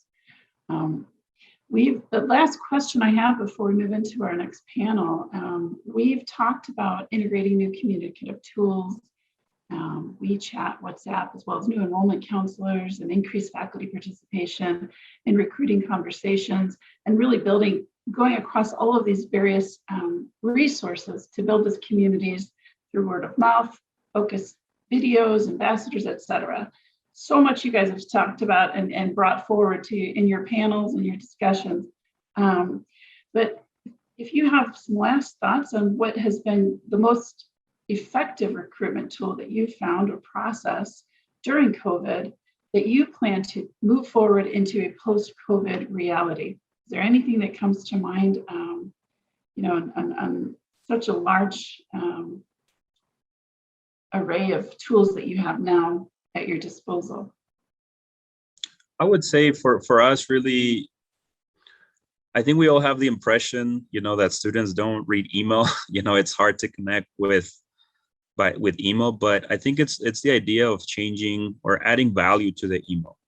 Speaker 1: The last question I have before we move into our next panel, we've talked about integrating new communicative tools, WeChat, WhatsApp, as well as new enrollment counselors and increased faculty participation in recruiting conversations, and really going across all of these various resources to build these communities through word of mouth, focused videos, ambassadors, et cetera. So much you guys have talked about and brought forward in your panels and your discussions. But if you have some last thoughts on what has been the most effective recruitment tool that you found or process during COVID that you plan to move forward into a post-COVID reality. Is there anything that comes to mind, on such a large array of tools that you have now at your disposal?
Speaker 4: I would say for us, really, I think we all have the impression, that students don't read email. It's hard to connect with email, but I think it's the idea of changing or adding value to the email.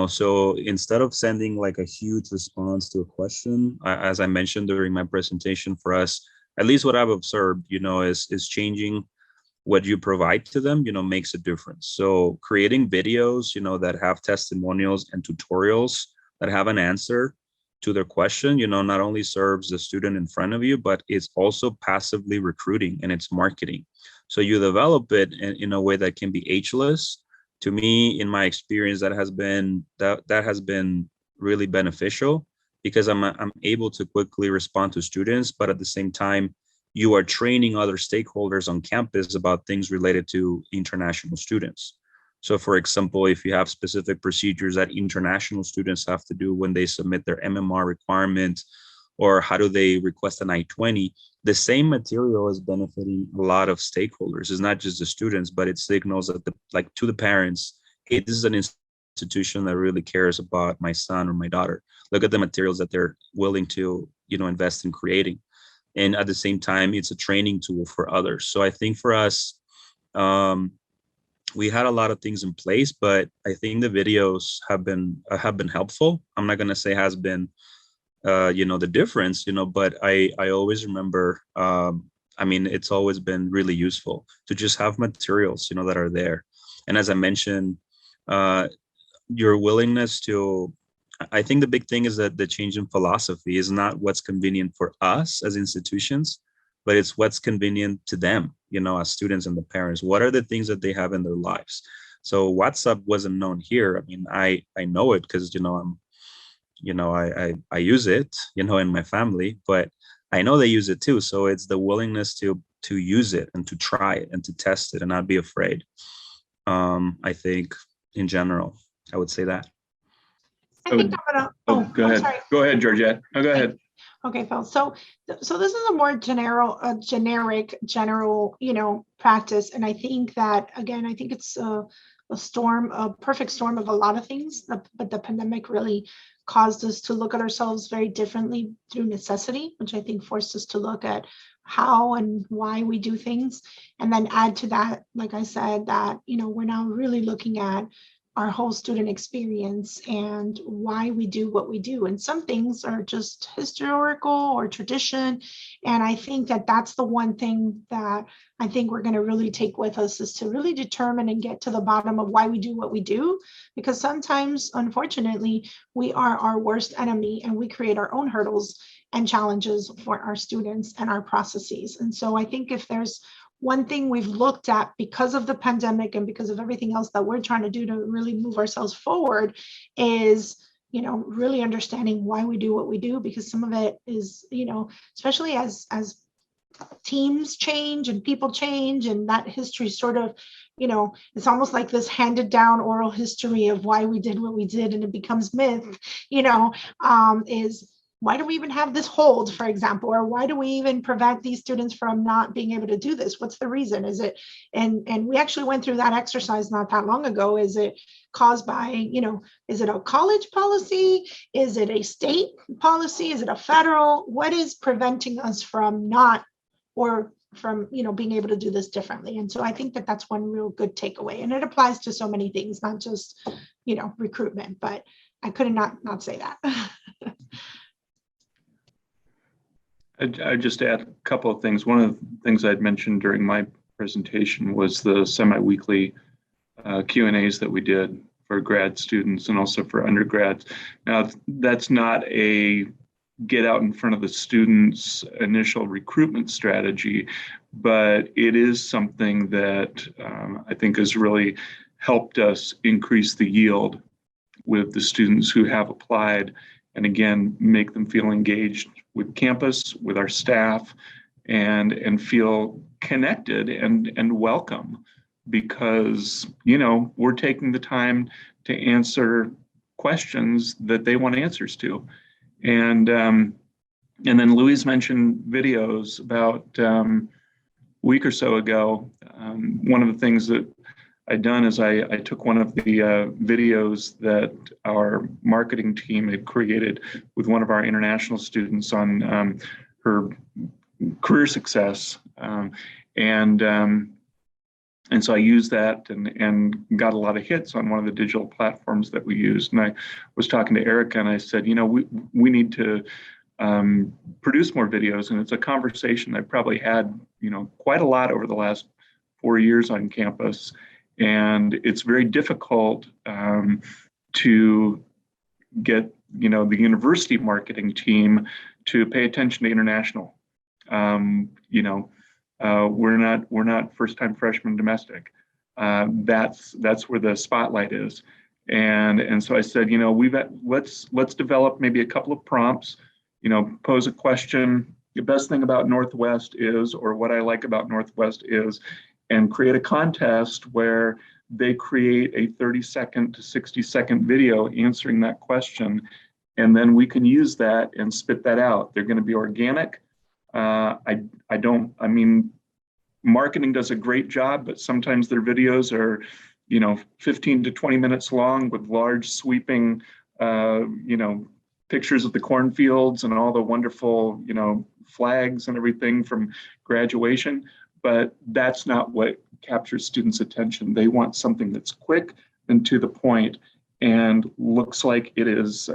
Speaker 4: So instead of sending like a huge response to a question, as I mentioned during my presentation, for us, at least what I've observed, is changing what you provide to them, makes a difference. So creating videos, that have testimonials and tutorials that have an answer to their question, not only serves the student in front of you, but it's also passively recruiting and it's marketing. So you develop it in a way that can be ageless. To me, in my experience, that has been really beneficial, because I'm able to quickly respond to students, but at the same time, you are training other stakeholders on campus about things related to international students. So for example, if you have specific procedures that international students have to do when they submit their MMR requirement, or how do they request an I-20, the same material is benefiting a lot of stakeholders. It's not just the students, but it signals that to the parents, hey, this is an institution that really cares about my son or my daughter. Look at the materials that they're willing to, invest in creating. And at the same time, it's a training tool for others. So I think for us, we had a lot of things in place, but I think the videos have been helpful. I'm not going to say has been, the difference, but I always remember, it's always been really useful to just have materials, that are there. And as I mentioned, your willingness to, I think the big thing is that the change in philosophy is not what's convenient for us as institutions, but it's what's convenient to them, as students and the parents. What are the things that they have in their lives? So WhatsApp wasn't known here. I know it because, I use it, in my family, but I know they use it too. So it's the willingness to to use it and to try it and to test it and not be afraid. I think in general, I would say that.
Speaker 5: I think I'm gonna,
Speaker 3: Go
Speaker 5: I'm
Speaker 3: ahead.
Speaker 5: sorry.
Speaker 3: Go ahead, Georgette. No, go ahead.
Speaker 5: Okay, Phil. So this is a more general, practice. And I think that, again, I think it's a perfect storm of a lot of things, but the pandemic really caused us to look at ourselves very differently through necessity, which I think forced us to look at how and why we do things. And then add to that, like I said, that, we're now really looking at our whole student experience and why we do what we do. And some things are just historical or tradition. And I think that that's the one thing that I think we're going to really take with us, is to really determine and get to the bottom of why we do what we do. Because sometimes, unfortunately, we are our worst enemy and we create our own hurdles and challenges for our students and our processes. And so I think if there's one thing we've looked at because of the pandemic and because of everything else that we're trying to do to really move ourselves forward, is really understanding why we do what we do. Because some of it is, especially as teams change and people change, and that history sort of, it's almost like this handed down oral history of why we did what we did, and it becomes myth, is why do we even have this hold, for example, or why do we even prevent these students from not being able to do this? What's the reason? Is it, and we actually went through that exercise not that long ago. Is it caused by, is it a college policy? Is it a state policy? Is it a federal? What is preventing us from being able to do this differently? And so I think that that's one real good takeaway. And it applies to so many things, not just, recruitment, but I couldn't not say that.
Speaker 3: I just add a couple of things. One of the things I'd mentioned during my presentation was the semi-weekly Q&As that we did for grad students and also for undergrads. Now, that's not a get out in front of the students' initial recruitment strategy, but it is something that I think has really helped us increase the yield with the students who have applied, and again, make them feel engaged with campus, with our staff, and feel connected and welcome, because, we're taking the time to answer questions that they want answers to. And then Louise mentioned videos about a week or so ago. One of the things that I'd done is I took one of the videos that our marketing team had created with one of our international students on her career success. And so I used that and got a lot of hits on one of the digital platforms that we used. And I was talking to Erica and I said, we need to produce more videos. And it's a conversation I've probably had, quite a lot over the last 4 years on campus. And it's very difficult to get, the university marketing team to pay attention to international. We're not first-time freshman domestic. That's where the spotlight is. And so I said, let's develop maybe a couple of prompts, pose a question. The best thing about Northwest is, or what I like about Northwest is, and create a contest where they create a 30-second to 60-second video answering that question. And then we can use that and spit that out. They're going to be organic. Marketing does a great job, but sometimes their videos are, 15 to 20 minutes long with large sweeping, pictures of the cornfields and all the wonderful, flags and everything from graduation. But that's not what captures students' attention. They want something that's quick and to the point and looks like it is,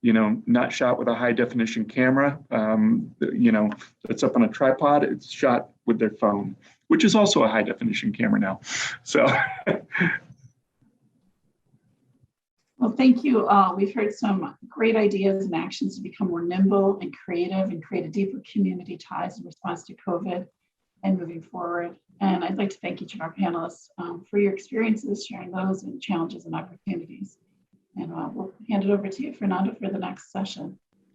Speaker 3: not shot with a high definition camera, that's up on a tripod. It's shot with their phone, which is also a high definition camera now. So.
Speaker 1: Well, thank you all. We've heard some great ideas and actions to become more nimble and creative and create a deeper community ties in response to COVID and moving forward. And I'd like to thank each of our panelists for your experiences, sharing those and challenges and opportunities. And we'll hand it over to you, Fernando, for the next session.